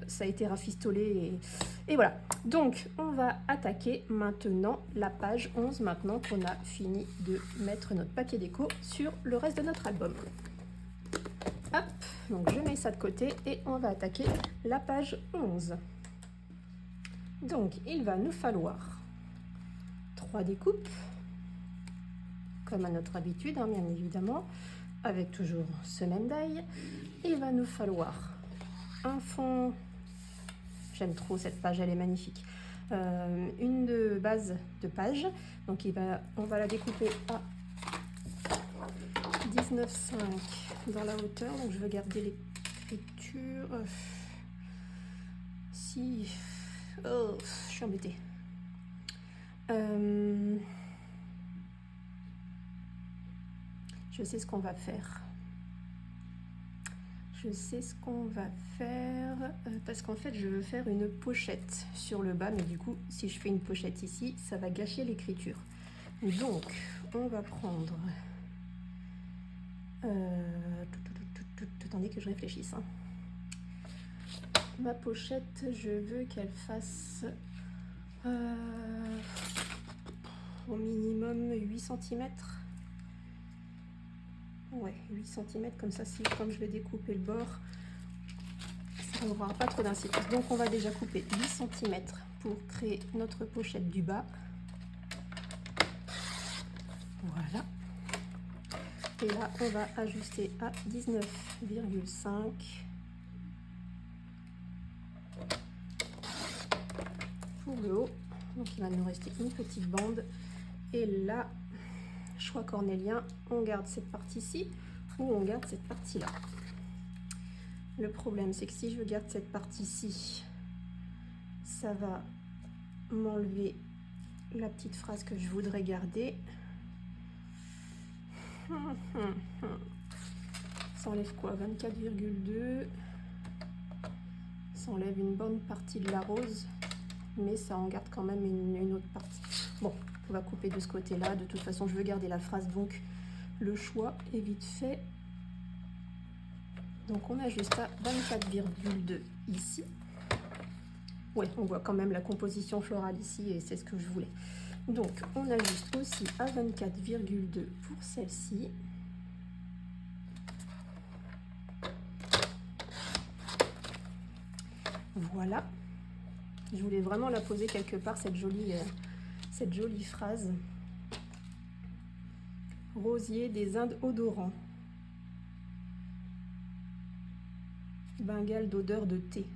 ça a été rafistolé. Et voilà. Donc, on va attaquer maintenant la page 11, maintenant qu'on a fini de mettre notre papier déco sur le reste de notre album. Hop, donc je mets ça de côté et on va attaquer la page 11. Donc, il va nous falloir 3 découpes. Comme à notre habitude, hein, bien évidemment, avec toujours ce même die. Il va nous falloir un fond, j'aime trop cette page, elle est magnifique, une de base de page, donc on va la découper à 19,5 dans la hauteur, donc je veux garder l'écriture, oh, je suis embêtée. Je sais ce qu'on va faire. Parce qu'en fait, je veux faire une pochette sur le bas, mais du coup, si je fais une pochette ici, ça va gâcher l'écriture. Donc, on va prendre... Attendez que je réfléchisse. Hein. Ma pochette, je veux qu'elle fasse au minimum 8 cm. Ouais, 8 cm, comme ça, comme je vais découper le bord, ça n'aura pas trop d'incidence. Donc on va déjà couper 8 cm pour créer notre pochette du bas. Voilà. Et là, on va ajuster à 19,5. Pour le haut. Donc il va nous rester une petite bande. Et là, choix cornélien, on garde cette partie-ci ou on garde cette partie-là. Le problème, c'est que si je garde cette partie-ci, ça va m'enlever la petite phrase que je voudrais garder. Ça enlève quoi? 24,2. Ça enlève une bonne partie de la rose, mais ça en garde quand même une autre partie. Bon, on va couper de ce côté-là. De toute façon, je veux garder la phrase, donc le choix est vite fait. Donc on ajuste à 24,2 ici. Ouais, on voit quand même la composition florale ici et c'est ce que je voulais. Donc on ajuste aussi à 24,2 pour celle-ci. Voilà. Je voulais vraiment la poser quelque part, cette jolie phrase. Rosier des Indes odorants. Bengale d'odeur de thé.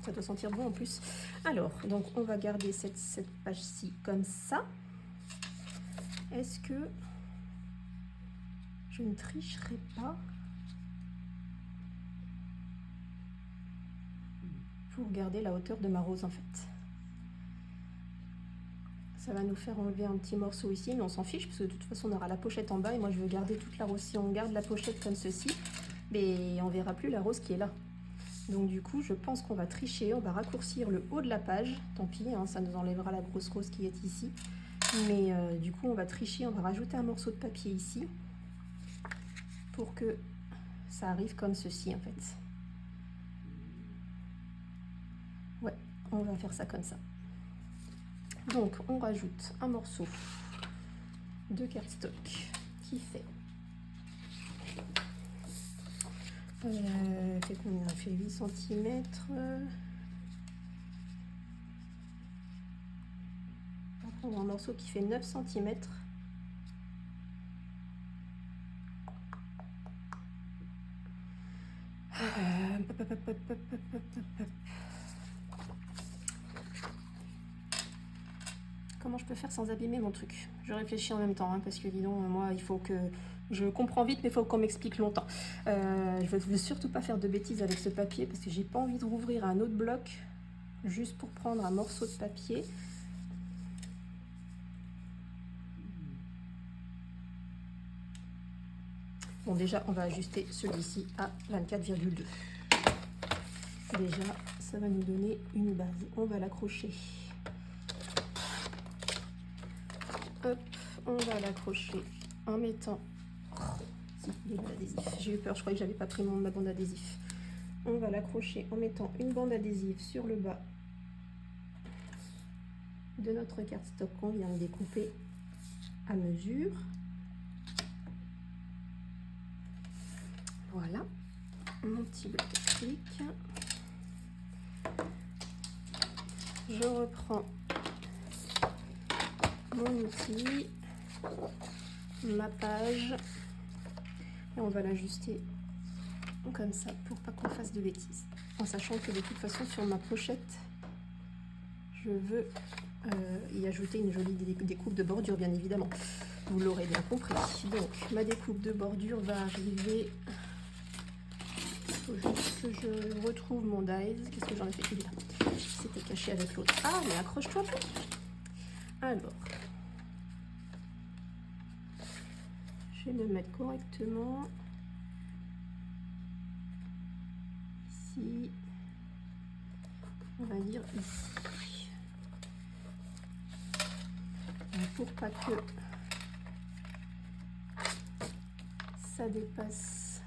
Ça doit sentir bon en plus. Alors, donc on va garder cette page-ci comme ça. Est-ce que je ne tricherai pas pour garder la hauteur de ma rose en fait? Ça va nous faire enlever un petit morceau ici, mais on s'en fiche parce que de toute façon on aura la pochette en bas et moi je veux garder toute la rose. Si on garde la pochette comme ceci, mais on verra plus la rose qui est là. Donc du coup, je pense qu'on va tricher, on va raccourcir le haut de la page. Tant pis, hein, ça nous enlèvera la grosse rose qui est ici. Mais du coup, on va tricher, on va rajouter un morceau de papier ici pour que ça arrive comme ceci en fait. Ouais, on va faire ça comme ça. Donc, on rajoute un morceau de cardstock qui fait... fait combien? Fait 8 cm. On va prendre un morceau qui fait 9 cm. Comment je peux faire sans abîmer mon truc? Je réfléchis en même temps, hein, parce que dis donc, moi, il faut que... Je comprends vite, mais il faut qu'on m'explique longtemps. Je ne veux surtout pas faire de bêtises avec ce papier, parce que j'ai pas envie de rouvrir un autre bloc, juste pour prendre un morceau de papier. Bon, déjà, on va ajuster celui-ci à 24,2. Déjà, ça va nous donner une base. On va l'accrocher. Hop, on va l'accrocher en mettant... J'ai eu peur, je croyais que j'avais pas pris ma bande adhésif. On va l'accrocher en mettant une bande adhésive sur le bas de notre cardstock qu'on vient de découper à mesure. Voilà, mon petit bloc acrylique. Je reprends mon outil, ma page, et on va l'ajuster comme ça pour pas qu'on fasse de bêtises. En sachant que de toute façon sur ma pochette, je veux y ajouter une jolie découpe de bordure, bien évidemment. Vous l'aurez bien compris. Donc ma découpe de bordure va arriver. Il faut juste que je retrouve mon dies. Qu'est-ce que j'en ai fait? Il est là. C'était caché avec l'autre. Ah, mais accroche-toi. Alors, je vais me mettre correctement. Ici. On va dire ici. Pour pas que ça dépasse,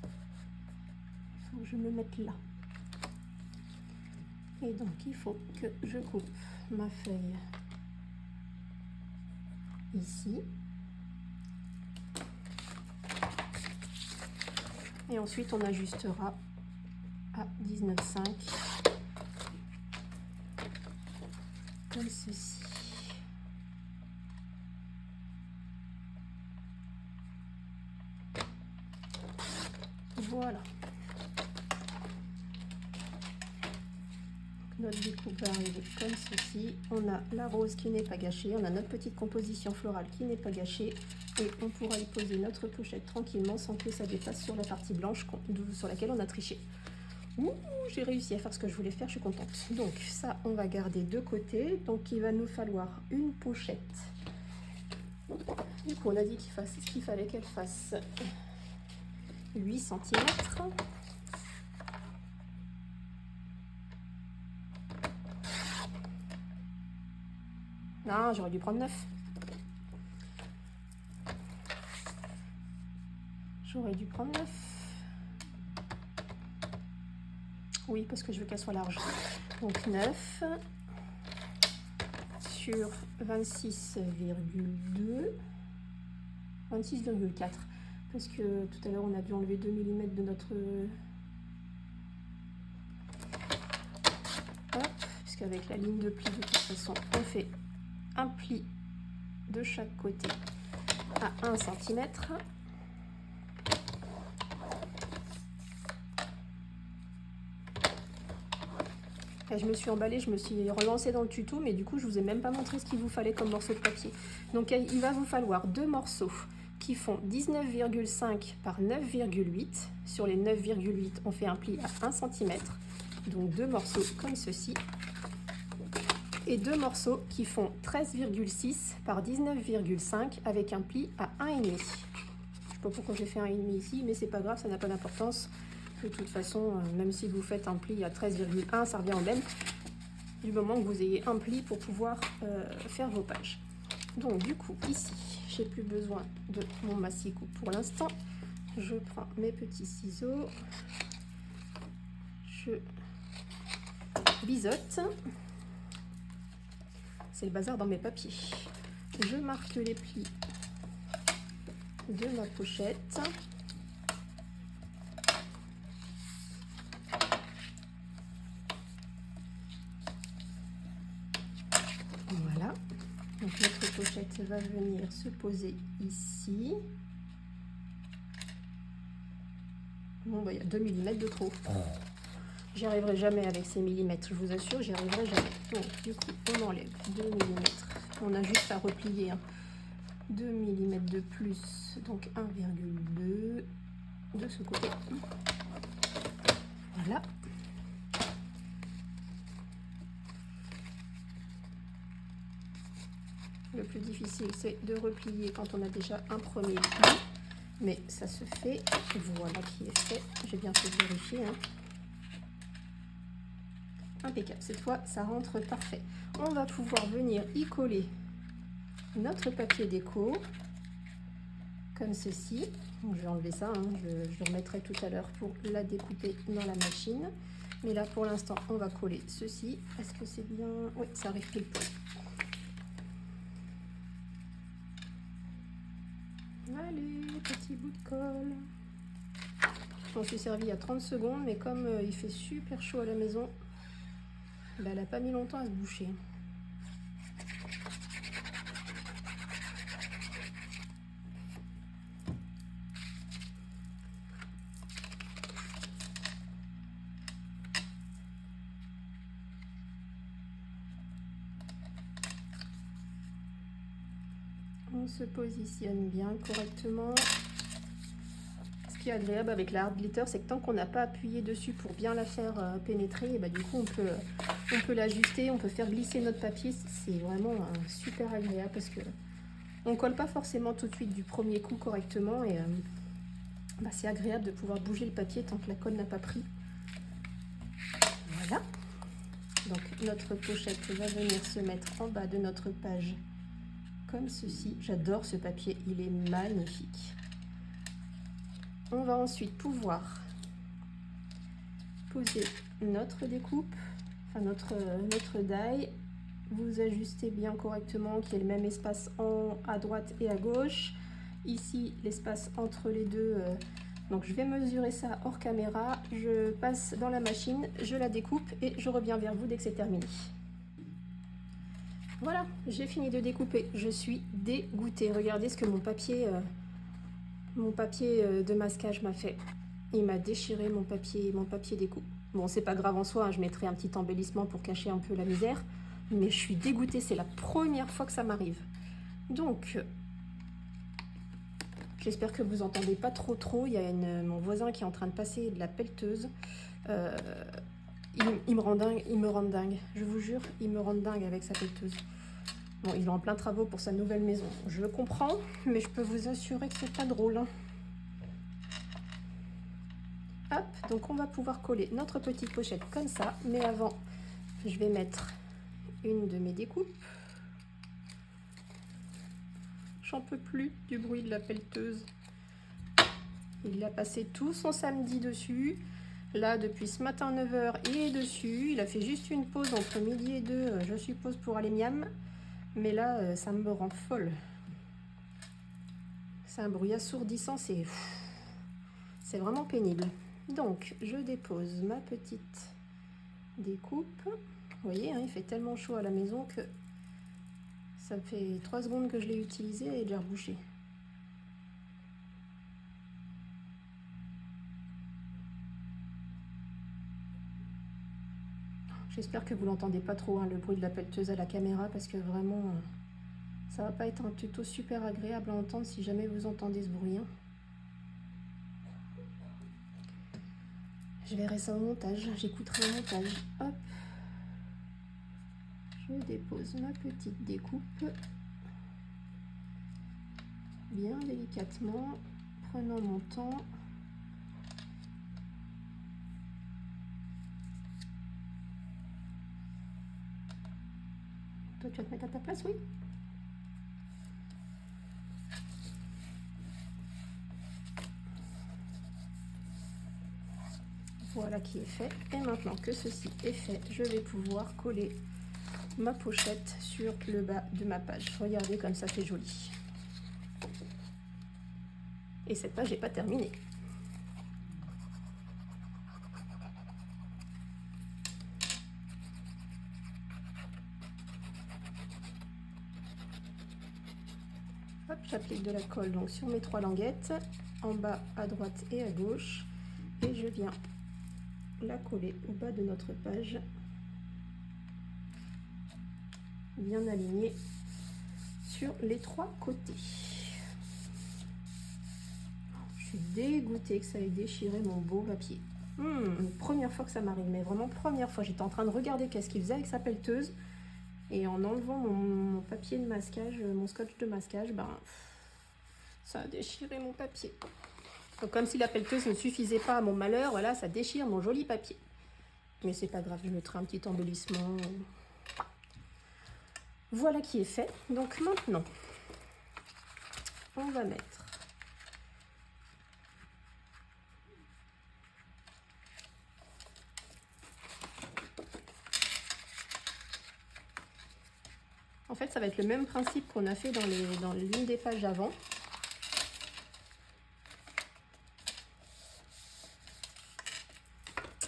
il faut que je me mette là. Et donc il faut que je coupe ma feuille ici. Et ensuite on ajustera à 19,5 comme ceci. Voilà. Notre découpe va arriver comme ceci. On a la rose qui n'est pas gâchée, on a notre petite composition florale qui n'est pas gâchée, et on pourra y poser notre pochette tranquillement sans que ça dépasse sur la partie blanche sur laquelle on a triché. Ouh, j'ai réussi à faire ce que je voulais faire, je suis contente. Donc ça, on va garder de côté. Donc il va nous falloir une pochette. Du coup, on a dit qu'il fallait qu'elle fasse 8 cm. Non, j'aurais dû prendre 9. J'aurais dû prendre 9. Oui, parce que je veux qu'elle soit large. Donc 9 sur 26,2. 26,4. Parce que tout à l'heure, on a dû enlever 2 mm de notre... Hop, puisqu'avec la ligne de pli, de toute façon, on fait un pli de chaque côté à 1 cm. Et je me suis emballée, je me suis relancée dans le tuto, mais du coup je vous ai même pas montré ce qu'il vous fallait comme morceau de papier. Donc il va vous falloir deux morceaux qui font 19,5 par 9,8. Sur les 9,8, on fait un pli à 1 cm. Donc deux morceaux comme ceci. Et deux morceaux qui font 13,6 par 19,5 avec un pli à 1,5. Je sais pas pourquoi j'ai fait 1,5 ici, mais c'est pas grave, ça n'a pas d'importance. De toute façon, même si vous faites un pli à 13,1, ça revient au même, du moment que vous ayez un pli pour pouvoir faire vos pages. Donc du coup, ici, j'ai plus besoin de mon massicot pour l'instant. Je prends mes petits ciseaux, je biseaute. C'est le bazar dans mes papiers. Je marque les plis de ma pochette. Voilà. Donc notre pochette va venir se poser ici. Bon, bah, il y a 2 mm de trop. J'y arriverai jamais avec ces millimètres, je vous assure, j'y arriverai jamais. Donc du coup, on enlève 2 mm. On a juste à replier 2 mm de plus, donc 1,2 de ce côté. Voilà. Le plus difficile, c'est de replier quand on a déjà un premier pli. mais ça se fait. Voilà qui est fait. J'ai bien fait vérifier. Hein. Impeccable. Cette fois, ça rentre parfait. On va pouvoir venir y coller notre papier déco, comme ceci. Donc, je vais enlever ça. Hein. Je le remettrai tout à l'heure pour la découper dans la machine. Mais là, pour l'instant, on va coller ceci. Est-ce que c'est bien? Oui, ça arrive pile poil. Allez, petit bout de colle. Je m'en suis servi il y a 30 secondes, mais comme il fait super chaud à la maison, bah, elle n'a pas mis longtemps à se boucher. On se positionne bien correctement. Ce qui est agréable avec la Art Glitter, c'est que tant qu'on n'a pas appuyé dessus pour bien la faire pénétrer, et bah, du coup on peut l'ajuster, on peut faire glisser notre papier. C'est vraiment super agréable parce que on ne colle pas forcément tout de suite du premier coup correctement et bah, c'est agréable de pouvoir bouger le papier tant que la colle n'a pas pris. Voilà. Donc notre pochette va venir se mettre en bas de notre page comme ceci. J'adore ce papier, il est magnifique. On va ensuite pouvoir poser notre découpe, enfin notre die. Vous ajustez bien correctement qu'il y ait le même espace à droite et à gauche. Ici, l'espace entre les deux. Donc je vais mesurer ça hors caméra. Je passe dans la machine, je la découpe et je reviens vers vous dès que c'est terminé. Voilà, j'ai fini de découper. Je suis dégoûtée. Regardez ce que mon papier de masquage m'a fait. Il m'a déchiré mon papier découpe. Bon, c'est pas grave en soi, hein, je mettrai un petit embellissement pour cacher un peu la misère. Mais je suis dégoûtée, c'est la première fois que ça m'arrive. Donc, j'espère que vous entendez pas trop. Il y a mon voisin qui est en train de passer de la pelleteuse. Il me rend dingue, je vous jure, il me rend dingue avec sa pelleteuse. Bon, il est en plein travaux pour sa nouvelle maison, je le comprends, mais je peux vous assurer que c'est pas drôle. Hein. Hop, donc on va pouvoir coller notre petite pochette comme ça, mais avant, je vais mettre une de mes découpes. J'en peux plus du bruit de la pelleteuse. Il a passé tout son samedi dessus. Là, depuis ce matin 9 h, il est dessus. Il a fait juste une pause entre midi et 2, je suppose, pour aller miam. Mais là, ça me rend folle. C'est un bruit assourdissant, c'est vraiment pénible. Donc, je dépose ma petite découpe. Vous voyez, hein, il fait tellement chaud à la maison que ça fait 3 secondes que je l'ai utilisée et elle est déjà rebouchée. J'espère que vous l'entendez pas trop, hein, le bruit de la pelleteuse à la caméra, parce que vraiment, ça va pas être un tuto super agréable à entendre si jamais vous entendez ce bruit. Hein. Je verrai ça au montage, j'écouterai au montage. Hop. Je dépose ma petite découpe. Bien délicatement, prenant mon temps. Toi, tu vas te mettre à ta place, oui? Voilà qui est fait. Et maintenant que ceci est fait, je vais pouvoir coller ma pochette sur le bas de ma page. Regardez comme ça fait joli. Et cette page n'est pas terminée. Hop, j'applique de la colle donc sur mes 3 languettes, en bas à droite et à gauche, et je viens la coller au bas de notre page, bien alignée sur les 3 côtés. Je suis dégoûtée que ça ait déchiré mon beau papier. Première fois que ça m'arrive, mais vraiment première fois. J'étais en train de regarder qu'est-ce qu'il faisait avec sa pelleteuse, et en enlevant mon papier de masquage, mon scotch de masquage, ben, Ça a déchiré mon papier. Donc, comme si la pelleteuse ne suffisait pas à mon malheur, voilà, ça déchire mon joli papier. Mais c'est pas grave, je mettrai un petit embellissement. Voilà qui est fait. Donc maintenant, on va mettre en fait, ça va être le même principe qu'on a fait dans l'une des pages avant.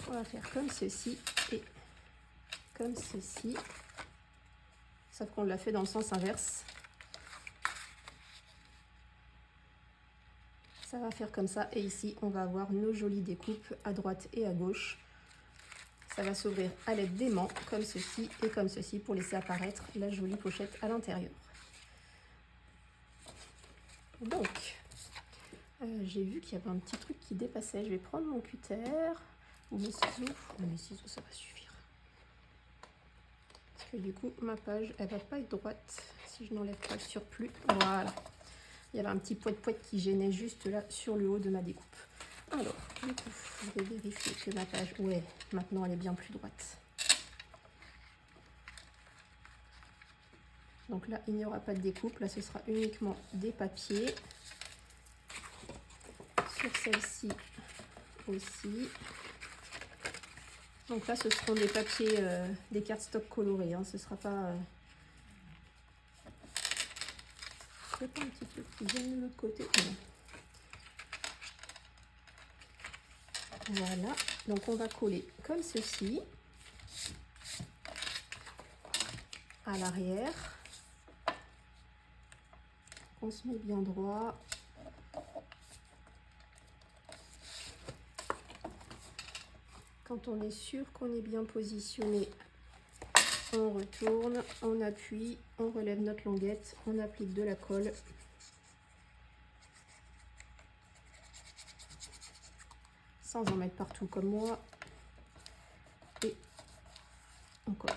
On va faire comme ceci et comme ceci. Sauf qu'on l'a fait dans le sens inverse. Ça va faire comme ça. Et ici, on va avoir nos jolies découpes à droite et à gauche. Ça va s'ouvrir à l'aide d'aimants, comme ceci et comme ceci, pour laisser apparaître la jolie pochette à l'intérieur. Donc, j'ai vu qu'il y avait un petit truc qui dépassait. Je vais prendre mon cutter ou mes ciseaux. Mes ciseaux, ça va suffire. Parce que du coup, ma page, elle va pas être droite si je n'enlève pas le surplus. Voilà. Il y avait un petit poète-poète qui gênait juste là sur le haut de ma découpe. Alors, du coup, je vais vérifier que ma page, ouais, maintenant elle est bien plus droite. Donc là, il n'y aura pas de découpe. Là, ce sera uniquement des papiers. Sur celle-ci aussi. Donc là, ce seront des papiers, des cartes stock colorées. Hein. Ce ne sera pas... Je pas un petit peu qui vienne de l'autre côté. Non. Voilà. Donc on va coller comme ceci. À l'arrière. On se met bien droit. Quand on est sûr qu'on est bien positionné, on retourne, on appuie, on relève notre languette, on applique de la colle. Sans en mettre partout comme moi. Et on colle.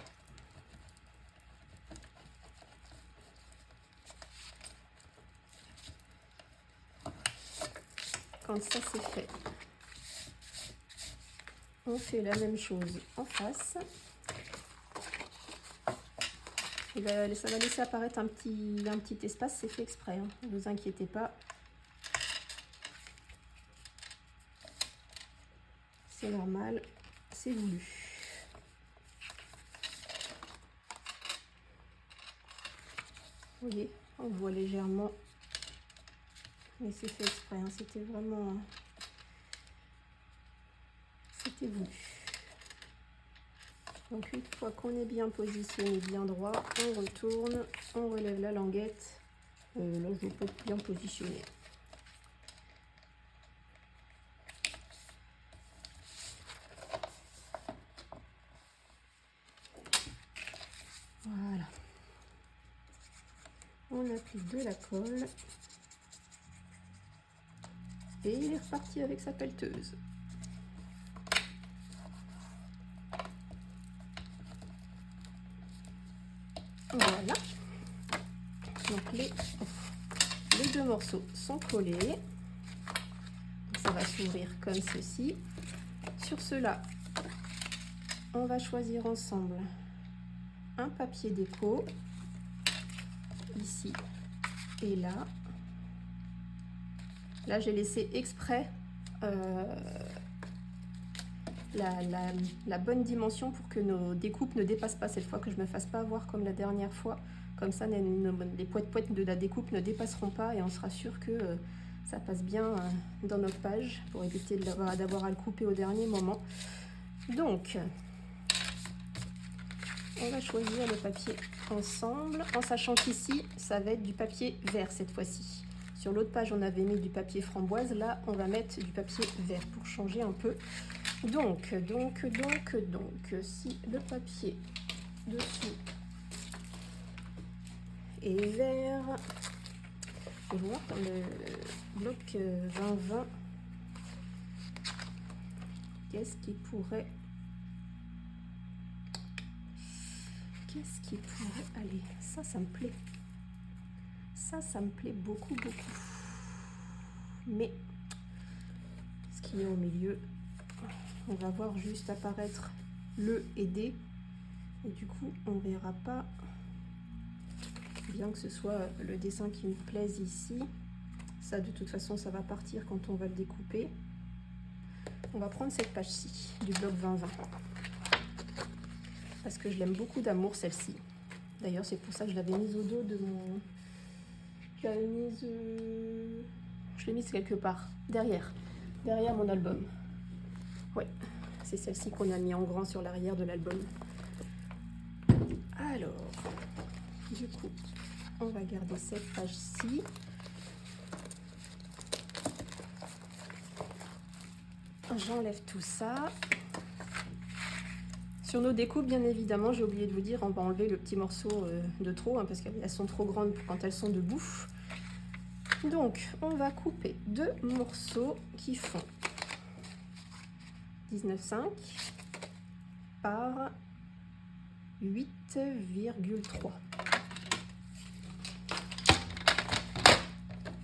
Quand ça c'est fait, on fait la même chose en face. Ça va laisser apparaître un petit espace, c'est fait exprès, hein. Ne vous inquiétez pas. C'est normal, c'est voulu. Vous voyez, on voit légèrement, mais c'est fait exprès, hein. C'était vraiment... C'était voulu. Donc une fois qu'on est bien positionné, bien droit, on retourne, on relève la languette. Là, je peux bien positionner. Voilà. On applique de la colle. Et il est reparti avec sa pelleteuse. Voilà. Donc les deux morceaux sont collés. Ça va s'ouvrir comme ceci. Sur cela, on va choisir ensemble un papier déco, ici et là. Là, j'ai laissé exprès la bonne dimension pour que nos découpes ne dépassent pas cette fois, que je ne me fasse pas avoir comme la dernière fois. Comme ça, les poètes de la découpe ne dépasseront pas et on sera sûr que ça passe bien dans notre page pour éviter d'avoir à le couper au dernier moment. Donc, on va choisir le papier ensemble, en sachant qu'ici, ça va être du papier vert cette fois-ci. Sur l'autre page, on avait mis du papier framboise. Là, on va mettre du papier vert pour changer un peu. Donc, si le papier dessus est vert, je vais voir dans le bloc 2020, qu'est-ce qui pourrait aller? Ça me plaît. Ça me plaît beaucoup. mais ce qui est au milieu, on va voir juste apparaître le et D, et du coup on verra pas, bien que ce soit le dessin qui me plaise ici. Ça de toute façon ça va partir quand on va le découper. On va prendre cette page-ci du bloc 20-20 parce que je l'aime beaucoup d'amour celle-ci. D'ailleurs c'est pour ça que je l'avais mise au dos de mon... Je l'ai mise quelque part, derrière mon album. Ouais, c'est celle-ci qu'on a mis en grand sur l'arrière de l'album. Alors, du coup, on va garder cette page-ci. J'enlève tout ça. Sur nos découpes, bien évidemment, j'ai oublié de vous dire, on va enlever le petit morceau de trop, hein, parce qu'elles sont trop grandes quand elles sont debout. Donc, on va couper 2 morceaux qui font 19,5 par 8,3.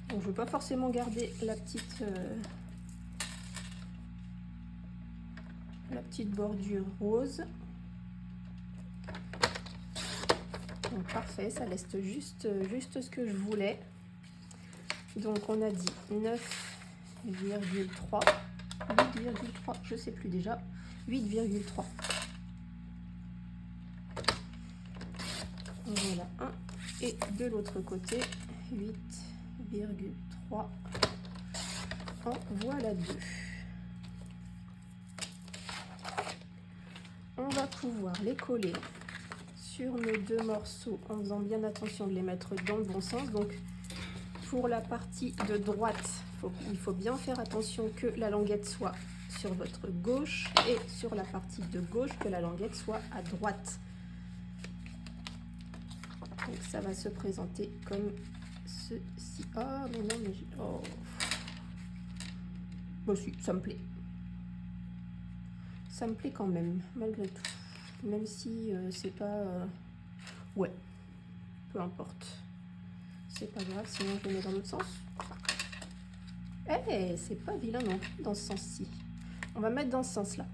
Je ne veux pas forcément garder la petite bordure rose. Donc, parfait, ça laisse juste ce que je voulais. Donc on a dit 9,3, 8,3, je sais plus déjà, 8,3. Voilà un. Et de l'autre côté, 8,3. En voilà 2. On va pouvoir les coller sur nos 2 morceaux en faisant bien attention de les mettre dans le bon sens. Donc pour la partie de droite, il faut bien faire attention que la languette soit sur votre gauche et sur la partie de gauche que la languette soit à droite. Donc ça va se présenter comme ceci. Ah mais non mais oh. Bon si, ça me plaît. Ça me plaît quand même, malgré tout. Même si c'est pas... Ouais, peu importe. C'est pas grave, sinon je le mets dans l'autre sens. Eh, c'est pas vilain non, dans ce sens-ci. On va mettre dans ce sens-là.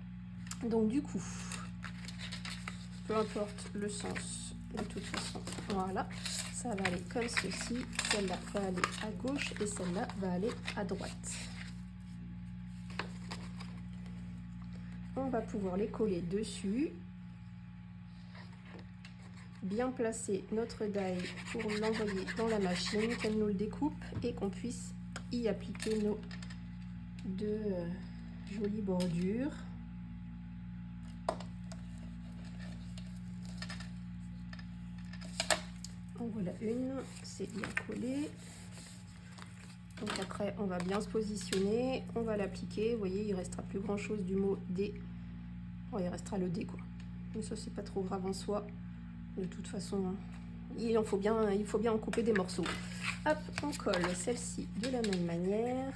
Donc du coup, peu importe le sens, de toute façon, voilà. Ça va aller comme ceci. Celle-là va aller à gauche et celle-là va aller à droite. On va pouvoir les coller dessus. Bien placer notre die pour l'envoyer dans la machine, qu'elle nous le découpe et qu'on puisse y appliquer nos 2 jolies bordures. En voilà une, c'est bien collé. Donc après on va bien se positionner, on va l'appliquer. Vous voyez, il restera plus grand chose du mot D. Bon, il restera le D quoi. Mais ça c'est pas trop grave en soi. De toute façon, il faut bien en couper des morceaux. Hop, on colle celle-ci de la même manière.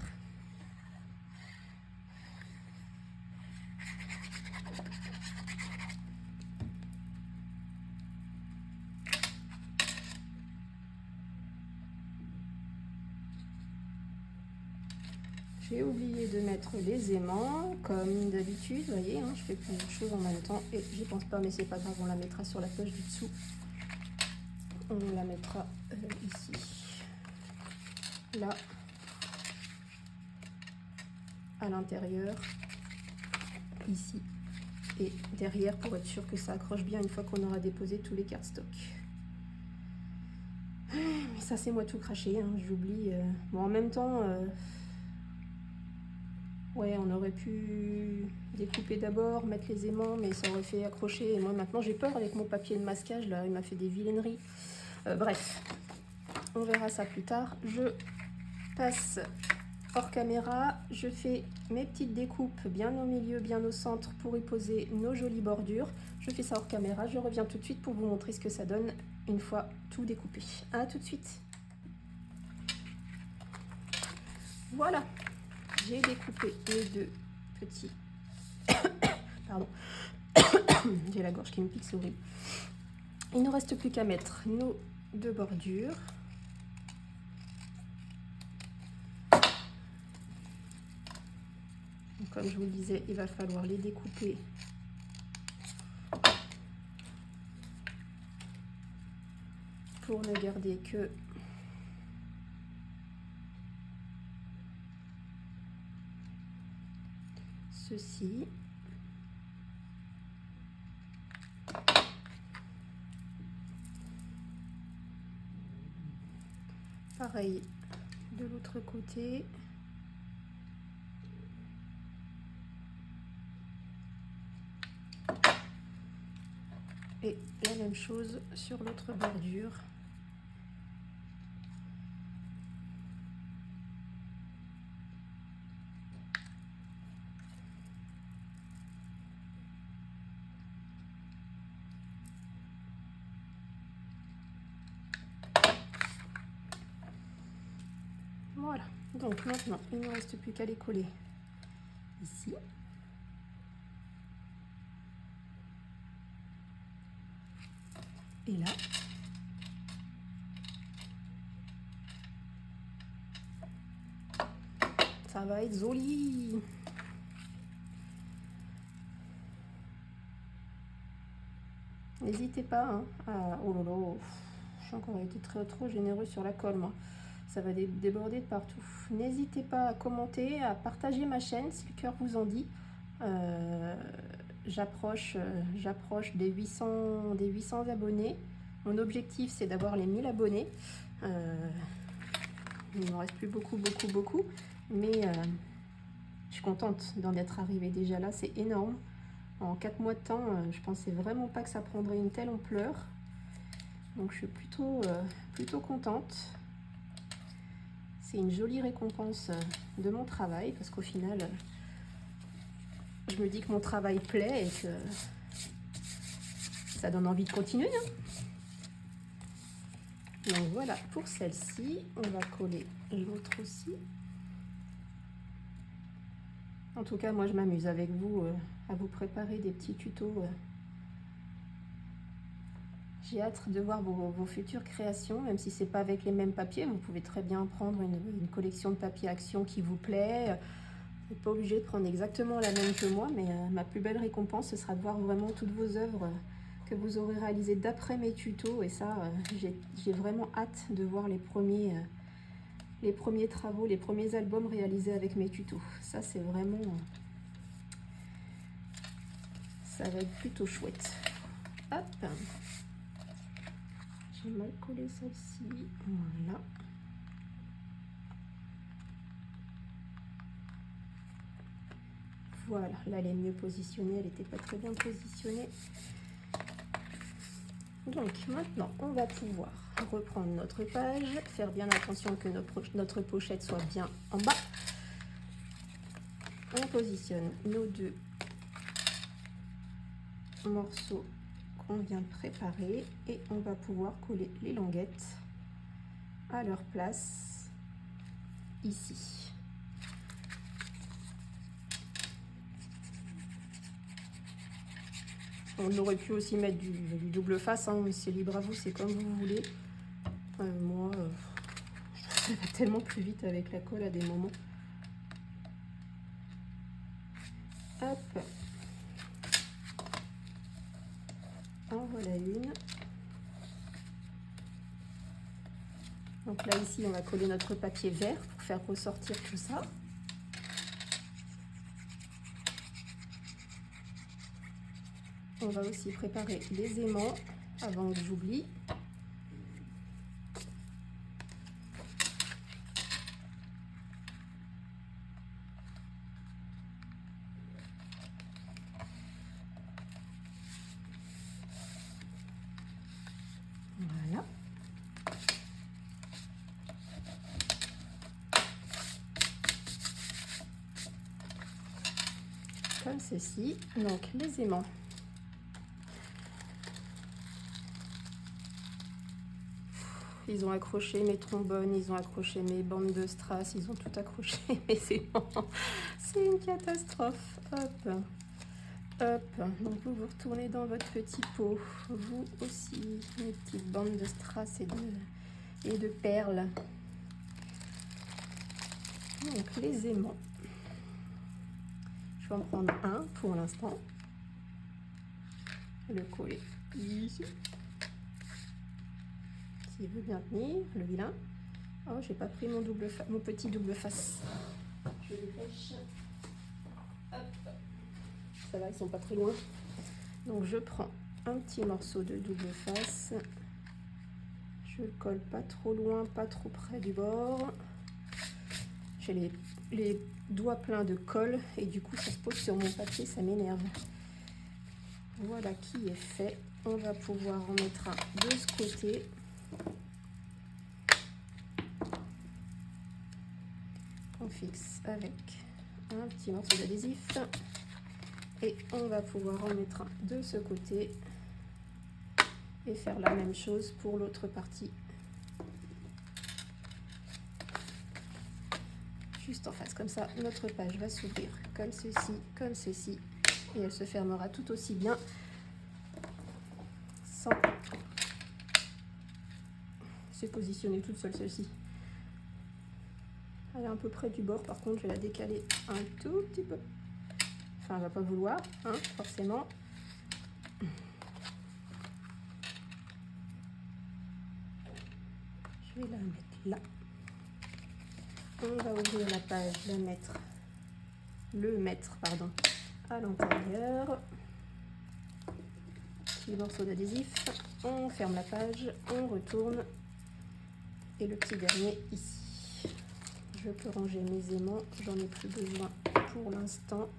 J'ai oublié de mettre les aimants, comme d'habitude, vous voyez, hein, je fais plusieurs choses en même temps et j'y pense pas, mais c'est pas grave, on la mettra sur la poche du dessous. On la mettra ici, là, à l'intérieur, ici et derrière pour être sûr que ça accroche bien une fois qu'on aura déposé tous les cardstock. Mais ça c'est moi tout craché, hein, j'oublie. Bon en même temps... Ouais, on aurait pu découper d'abord, mettre les aimants, mais ça aurait fait accrocher. Et moi, maintenant, j'ai peur avec mon papier de masquage. Là, il m'a fait des vilaineries. Bref, on verra ça plus tard. Je passe hors caméra. Je fais mes petites découpes bien au milieu, bien au centre pour y poser nos jolies bordures. Je fais ça hors caméra. Je reviens tout de suite pour vous montrer ce que ça donne une fois tout découpé. À tout de suite. Voilà. J'ai découpé les 2 petits... Pardon. J'ai la gorge qui me pique, c'est horrible. Il ne nous reste plus qu'à mettre nos 2 bordures. Donc, comme je vous le disais, il va falloir les découper pour ne garder que ceci. Pareil de l'autre côté. Et la même chose sur l'autre bordure. Voilà, donc maintenant il ne reste plus qu'à les coller ici. Et là. Ça va être joli. N'hésitez pas hein, à... Oh là là, j'ai encore été trop généreux sur la colle moi. Ça va déborder de partout. N'hésitez pas à commenter, à partager ma chaîne si le cœur vous en dit. J'approche des 800 abonnés. Mon objectif c'est d'avoir les 1000 abonnés. Il ne me reste plus beaucoup. Mais je suis contente d'en être arrivée déjà là, c'est énorme. En 4 mois de temps, je pensais vraiment pas que ça prendrait une telle ampleur. Donc je suis plutôt contente. C'est une jolie récompense de mon travail parce qu'au final, je me dis que mon travail plaît et que ça donne envie de continuer. Hein. Donc voilà pour celle-ci. On va coller l'autre aussi. En tout cas, moi je m'amuse avec vous à vous préparer des petits tutos. J'ai hâte de voir vos futures créations, même si c'est pas avec les mêmes papiers. Vous pouvez très bien prendre une collection de papier action qui vous plaît. Vous n'êtes pas obligé de prendre exactement la même que moi, mais ma plus belle récompense, ce sera de voir vraiment toutes vos œuvres que vous aurez réalisées d'après mes tutos. Et ça, j'ai vraiment hâte de voir les premiers travaux, les premiers albums réalisés avec mes tutos. Ça, c'est vraiment... ça va être plutôt chouette. Hop. J'ai mal collé celle-ci. Voilà. Voilà, là elle est mieux positionnée, elle n'était pas très bien positionnée. Donc maintenant, on va pouvoir reprendre notre page, faire bien attention que notre pochette soit bien en bas. On positionne nos deux morceaux qu'on vient de préparer et on va pouvoir coller les languettes à leur place ici. On aurait pu aussi mettre du double face, hein, mais c'est libre à vous, c'est comme vous voulez. Moi, ça va tellement plus vite avec la colle à des moments. Hop. En voilà une. Donc là, ici, on va coller notre papier vert pour faire ressortir tout ça. On va aussi préparer les aimants avant que j'oublie. Voilà. Comme ceci. Donc les aimants. Ils ont accroché mes trombones, ils ont accroché mes bandes de strass, ils ont tout accroché, mais c'est une catastrophe. Hop, hop. Donc vous vous retournez dans votre petit pot. Vous aussi, mes petites bandes de strass et de perles. Donc les aimants. vais en prendre un pour l'instant. Le coller ici. S'il veut bien tenir, le vilain. Oh, j'ai pas pris mon petit double face. Je dépêche. Hop. Ça va, ils sont pas très loin. Donc je prends un petit morceau de double face. Je le colle pas trop loin, pas trop près du bord. J'ai les doigts pleins de colle et du coup ça se pose sur mon papier, ça m'énerve. Voilà qui est fait. On va pouvoir en mettre un de ce côté. On fixe avec un petit morceau d'adhésif. Et on va pouvoir en mettre un de ce côté. Et faire la même chose pour l'autre partie. Juste en face, comme ça, notre page va s'ouvrir comme ceci, et elle se fermera tout aussi bien sans se positionner toute seule, celle-ci. Elle est un peu près du bord, par contre, je vais la décaler un tout petit peu. Enfin, elle va pas vouloir, hein, forcément. Je vais la mettre là. On va ouvrir la page, le mettre à l'intérieur. Petit morceau d'adhésif. On ferme la page, on retourne. Et le petit dernier ici. Je peux ranger mes aimants, j'en ai plus besoin pour l'instant.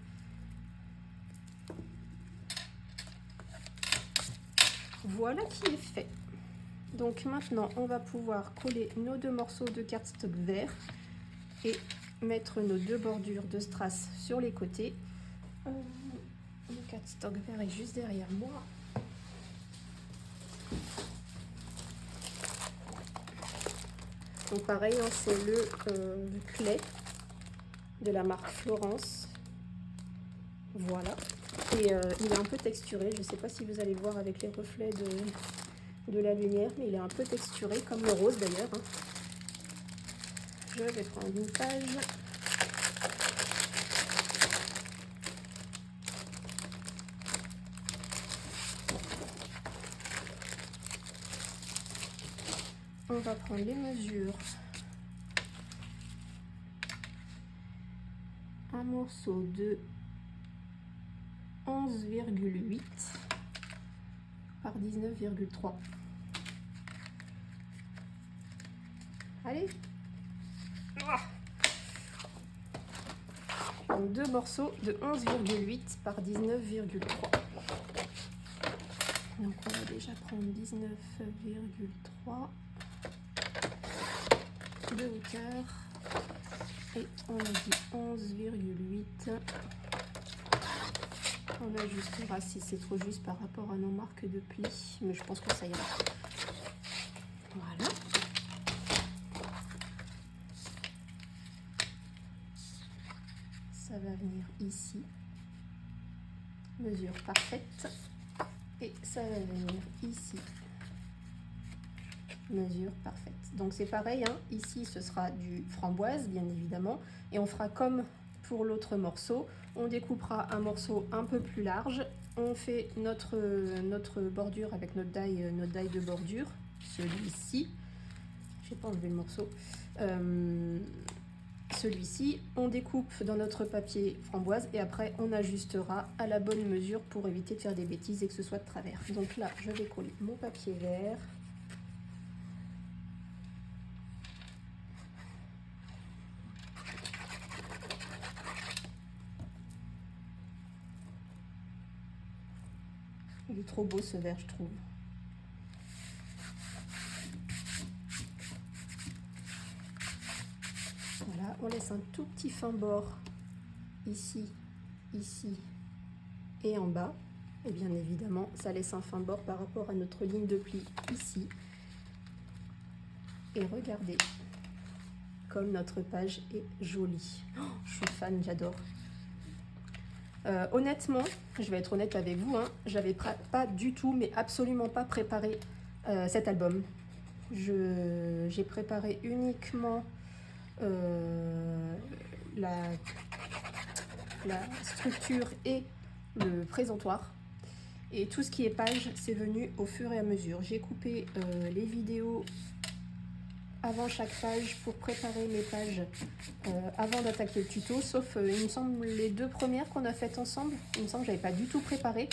Voilà qui est fait. Donc maintenant, on va pouvoir coller nos deux morceaux de cardstock vert et mettre nos deux bordures de strass sur les côtés. Le cardstock vert est juste derrière moi. Donc pareil, hein, c'est le clay de la marque Florence. Voilà. Et il est un peu texturé. Je ne sais pas si vous allez voir avec les reflets de la lumière, mais il est un peu texturé, comme le rose d'ailleurs. Hein. Je vais prendre une page. On va prendre les mesures. Un morceau de 11,8 par 19,3. Allez. Donc deux morceaux de 11,8 par 19,3. Donc on va déjà prendre 19,3 de hauteur et on a dit 11,8. On ajustera si c'est trop juste par rapport à nos marques de plis, mais je pense que ça ira. Voilà. Ça va venir ici. Mesure parfaite. Et ça va venir ici. Mesure parfaite. Donc c'est pareil, hein. Ici ce sera du framboise, bien évidemment. Et on fera comme pour l'autre morceau. On découpera un morceau un peu plus large. On fait notre bordure avec notre die de bordure. Celui-ci. Je n'ai pas enlevé le morceau. Celui-ci, on découpe dans notre papier framboise et après on ajustera à la bonne mesure pour éviter de faire des bêtises et que ce soit de travers. Donc là, je vais coller mon papier vert. Il est trop beau ce vert, je trouve. Voilà, on laisse un tout petit fin bord ici, ici et en bas. Et bien évidemment, ça laisse un fin bord par rapport à notre ligne de pli ici. Et regardez comme notre page est jolie. Oh, je suis fan, j'adore. Honnêtement, je vais être honnête avec vous, hein, j'avais pas du tout, mais absolument pas préparé cet album. J'ai préparé uniquement la structure et le présentoir. Et tout ce qui est page, c'est venu au fur et à mesure. J'ai coupé les vidéos avant chaque page pour préparer mes pages avant d'attaquer le tuto, sauf il me semble les 2 premières qu'on a faites ensemble. Il me semble que j'avais pas du tout préparé.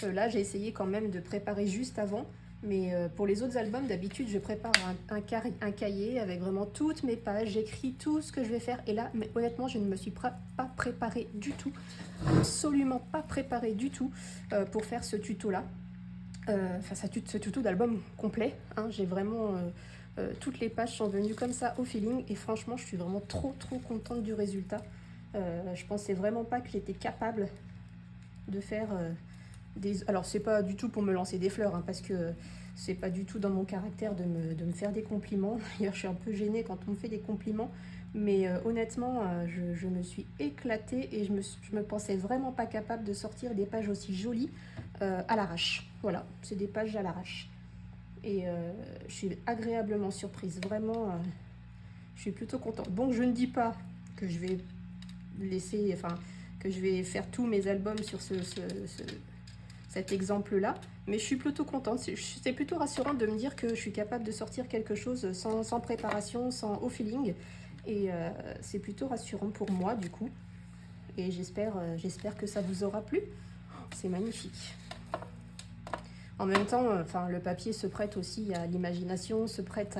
Là, j'ai essayé quand même de préparer juste avant. Mais pour les autres albums, d'habitude, je prépare un cahier avec vraiment toutes mes pages. J'écris tout ce que je vais faire. Et là, mais honnêtement, je ne me suis pas préparée du tout. Absolument pas préparée du tout pour faire ce tuto-là. Enfin, ce tuto d'album complet. Hein. J'ai vraiment... toutes les pages sont venues comme ça au feeling. Et franchement, je suis vraiment trop contente du résultat. Je pensais vraiment pas que j'étais capable de faire... Alors, c'est pas du tout pour me lancer des fleurs, hein, parce que c'est pas du tout dans mon caractère de me faire des compliments. D'ailleurs, je suis un peu gênée quand on me fait des compliments. Mais honnêtement, je me suis éclatée et je me pensais vraiment pas capable de sortir des pages aussi jolies à l'arrache. Voilà, c'est des pages à l'arrache. Et je suis agréablement surprise. Vraiment, je suis plutôt contente. Bon, je ne dis pas que je vais laisser... Enfin, que je vais faire tous mes albums sur cet exemple-là, mais je suis plutôt contente. C'est plutôt rassurant de me dire que je suis capable de sortir quelque chose sans préparation, sans au feeling, et c'est plutôt rassurant pour moi du coup, et j'espère que ça vous aura plu. C'est magnifique. En même temps, enfin, le papier se prête aussi à l'imagination, se prête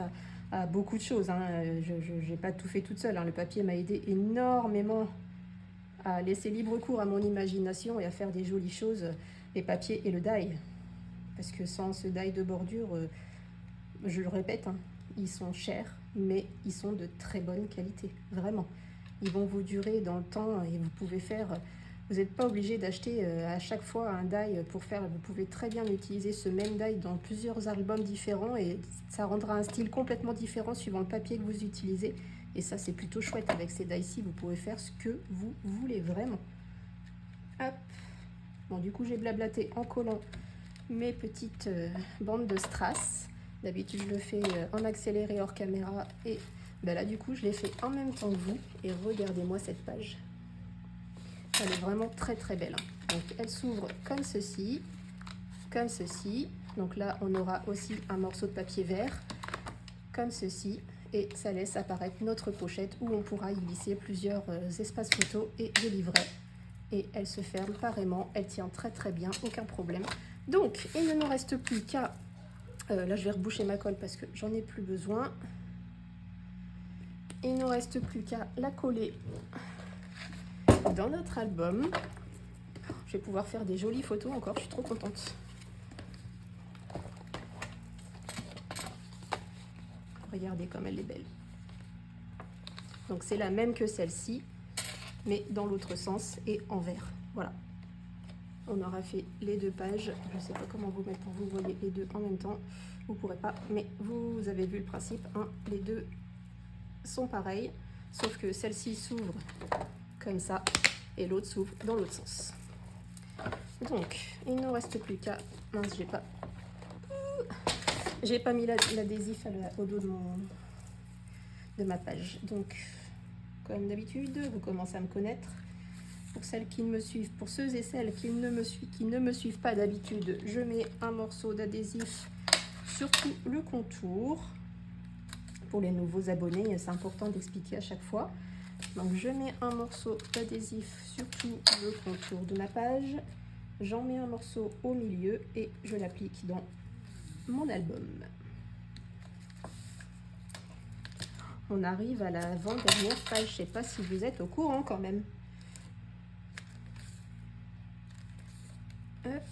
à beaucoup de choses, hein. Je n'ai pas tout fait toute seule, hein. Le papier m'a aidé énormément à laisser libre cours à mon imagination et à faire des jolies choses, les papiers et le die. Parce que sans ce die de bordure, je le répète, hein, ils sont chers, mais ils sont de très bonne qualité, vraiment. Ils vont vous durer dans le temps et vous pouvez faire... Vous n'êtes pas obligé d'acheter à chaque fois un die pour faire... Vous pouvez très bien utiliser ce même die dans plusieurs albums différents et ça rendra un style complètement différent suivant le papier que vous utilisez. Et ça, c'est plutôt chouette. Avec ces die-ci, vous pouvez faire ce que vous voulez, vraiment. Hop. Bon, du coup, j'ai blablaté en collant mes petites bandes de strass. D'habitude, je le fais en accéléré hors caméra. Et ben là, du coup, je l'ai fait en même temps que vous. Et regardez-moi cette page. Elle est vraiment très belle, hein. Donc, elle s'ouvre comme ceci. Comme ceci. Donc là, on aura aussi un morceau de papier vert. Comme ceci. Et ça laisse apparaître notre pochette où on pourra y glisser plusieurs espaces photos et des livrets. Et elle se ferme pareillement, elle tient très bien, aucun problème. Donc, il ne nous reste plus qu'à... là, je vais reboucher ma colle parce que j'en ai plus besoin. Il ne nous reste plus qu'à la coller dans notre album. Je vais pouvoir faire des jolies photos encore, je suis trop contente. Regardez comme elle est belle. Donc c'est la même que celle-ci, mais dans l'autre sens et en vert. Voilà. On aura fait les 2 pages. Je ne sais pas comment vous mettre pour vous voyez les 2 en même temps. Vous ne pourrez pas, mais vous avez vu le principe, hein. Les 2 sont pareils, sauf que celle-ci s'ouvre comme ça et l'autre s'ouvre dans l'autre sens. Donc, il ne nous reste plus qu'à... Mince, j'ai pas mis l'adhésif au dos de ma page. Donc, comme d'habitude, vous commencez à me connaître. Pour celles qui me suivent, pour ceux et celles qui ne me suivent pas d'habitude, je mets un morceau d'adhésif sur tout le contour. Pour les nouveaux abonnés, c'est important d'expliquer à chaque fois. Donc, je mets un morceau d'adhésif sur tout le contour de ma page. J'en mets un morceau au milieu et je l'applique dans mon album. On arrive à l'avant-dernière page. Je ne sais pas si vous êtes au courant quand même. Hop.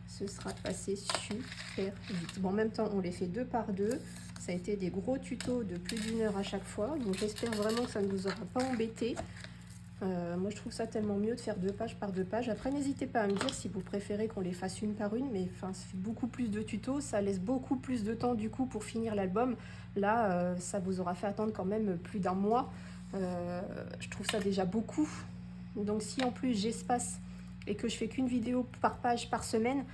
Ce sera passé super vite. Bon, en même temps, on les fait 2 par 2. Ça a été des gros tutos de plus d'1 heure à chaque fois. Donc, j'espère vraiment que ça ne vous aura pas embêté. Moi, je trouve ça tellement mieux de faire 2 pages par 2 pages. Après, n'hésitez pas à me dire si vous préférez qu'on les fasse une par une. Mais enfin, ça fait beaucoup plus de tutos. Ça laisse beaucoup plus de temps, du coup, pour finir l'album. Là, ça vous aura fait attendre quand même plus d'1 mois. Je trouve ça déjà beaucoup. Donc, si en plus, j'espace et que je fais qu'une vidéo par page par semaine,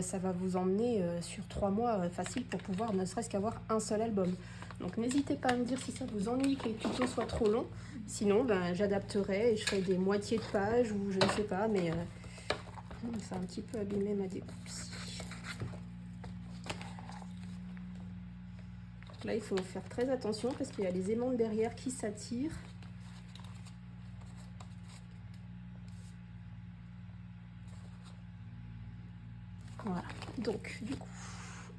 ça va vous emmener sur 3 mois facile pour pouvoir ne serait-ce qu'avoir un seul album. Donc n'hésitez pas à me dire si ça vous ennuie que les tutos soient trop longs. Sinon, ben, j'adapterai et je ferai des moitiés de page ou je ne sais pas, mais ça a un petit peu abîmé ma découpe. Là, il faut faire très attention parce qu'il y a les aimants derrière qui s'attirent. Voilà, donc du coup,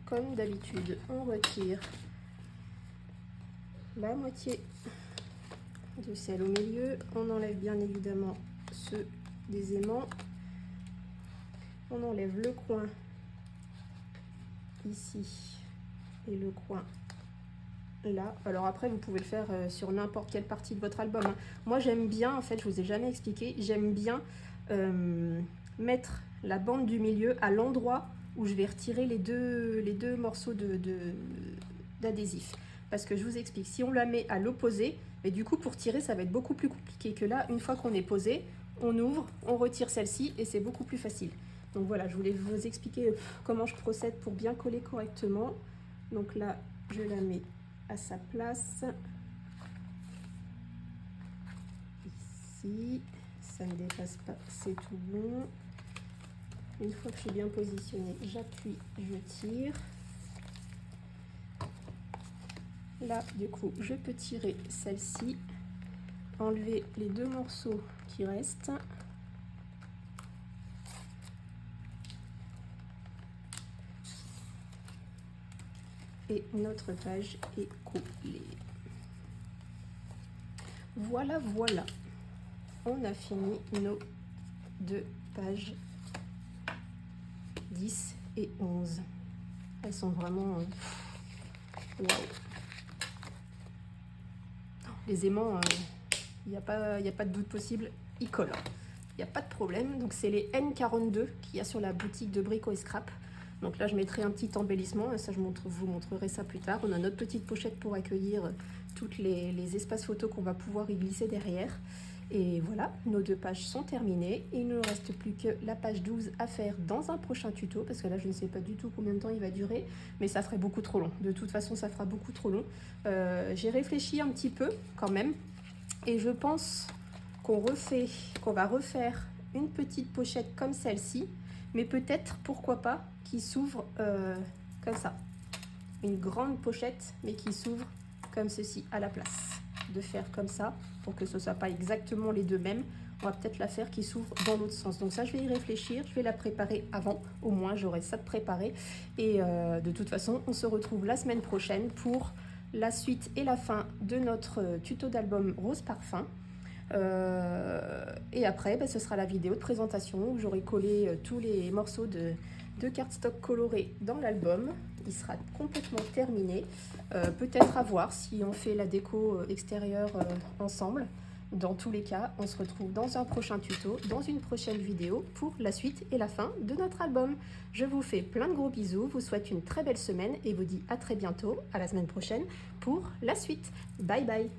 comme d'habitude, on retire la moitié de celle au milieu. On enlève bien évidemment ceux des aimants. On enlève le coin ici et le coin là. Alors après, vous pouvez le faire sur n'importe quelle partie de votre album, hein. Moi, j'aime bien, en fait, je vous ai jamais expliqué, j'aime bien mettre la bande du milieu à l'endroit où je vais retirer les deux morceaux d'adhésif. Parce que je vous explique, si on la met à l'opposé, et du coup pour tirer ça va être beaucoup plus compliqué que là. Une fois qu'on est posé, on ouvre, on retire celle-ci et c'est beaucoup plus facile. Donc voilà, je voulais vous expliquer comment je procède pour bien coller correctement. Donc là, je la mets à sa place. Ici, ça ne dépasse pas, c'est tout bon. Une fois que je suis bien positionnée, j'appuie, je tire. Là, du coup, je peux tirer celle-ci, enlever les deux morceaux qui restent. Et notre page est collée. Voilà, voilà. On a fini nos deux pages 10 et 11. Elles sont vraiment... Wow. Les aimants, il n'y a pas de doute possible, ils collent. Il n'y a pas de problème. Donc c'est les N42 qu'il y a sur la boutique de Brico et Scrap. Donc là je mettrai un petit embellissement, et ça vous montrerai ça plus tard. On a notre petite pochette pour accueillir toutes les espaces photos qu'on va pouvoir y glisser derrière. Et voilà, nos deux pages sont terminées. Il ne nous reste plus que la page 12 à faire dans un prochain tuto, parce que là je ne sais pas du tout combien de temps il va durer, mais ça ferait beaucoup trop long. De toute façon ça fera beaucoup trop long. J'ai réfléchi un petit peu quand même, et je pense qu'on va refaire une petite pochette comme celle-ci, mais peut-être, pourquoi pas, qui s'ouvre comme ça. Une grande pochette, mais qui s'ouvre comme ceci à la place. De faire comme ça pour que ce soit pas exactement les deux mêmes. On va peut-être la faire qui s'ouvre dans l'autre sens. Donc ça, je vais y réfléchir, je vais la préparer avant, au moins j'aurai ça de préparé. Et de toute façon, on se retrouve la semaine prochaine pour la suite et la fin de notre tuto d'album Rose Parfum. Et après, ce sera la vidéo de présentation où j'aurai collé tous les morceaux de cardstock coloré dans l'album. Il sera complètement terminé. Peut-être à voir si on fait la déco extérieure ensemble. Dans tous les cas, on se retrouve dans un prochain tuto, dans une prochaine vidéo pour la suite et la fin de notre album. Je vous fais plein de gros bisous, vous souhaite une très belle semaine et vous dis à très bientôt, à la semaine prochaine pour la suite. Bye bye!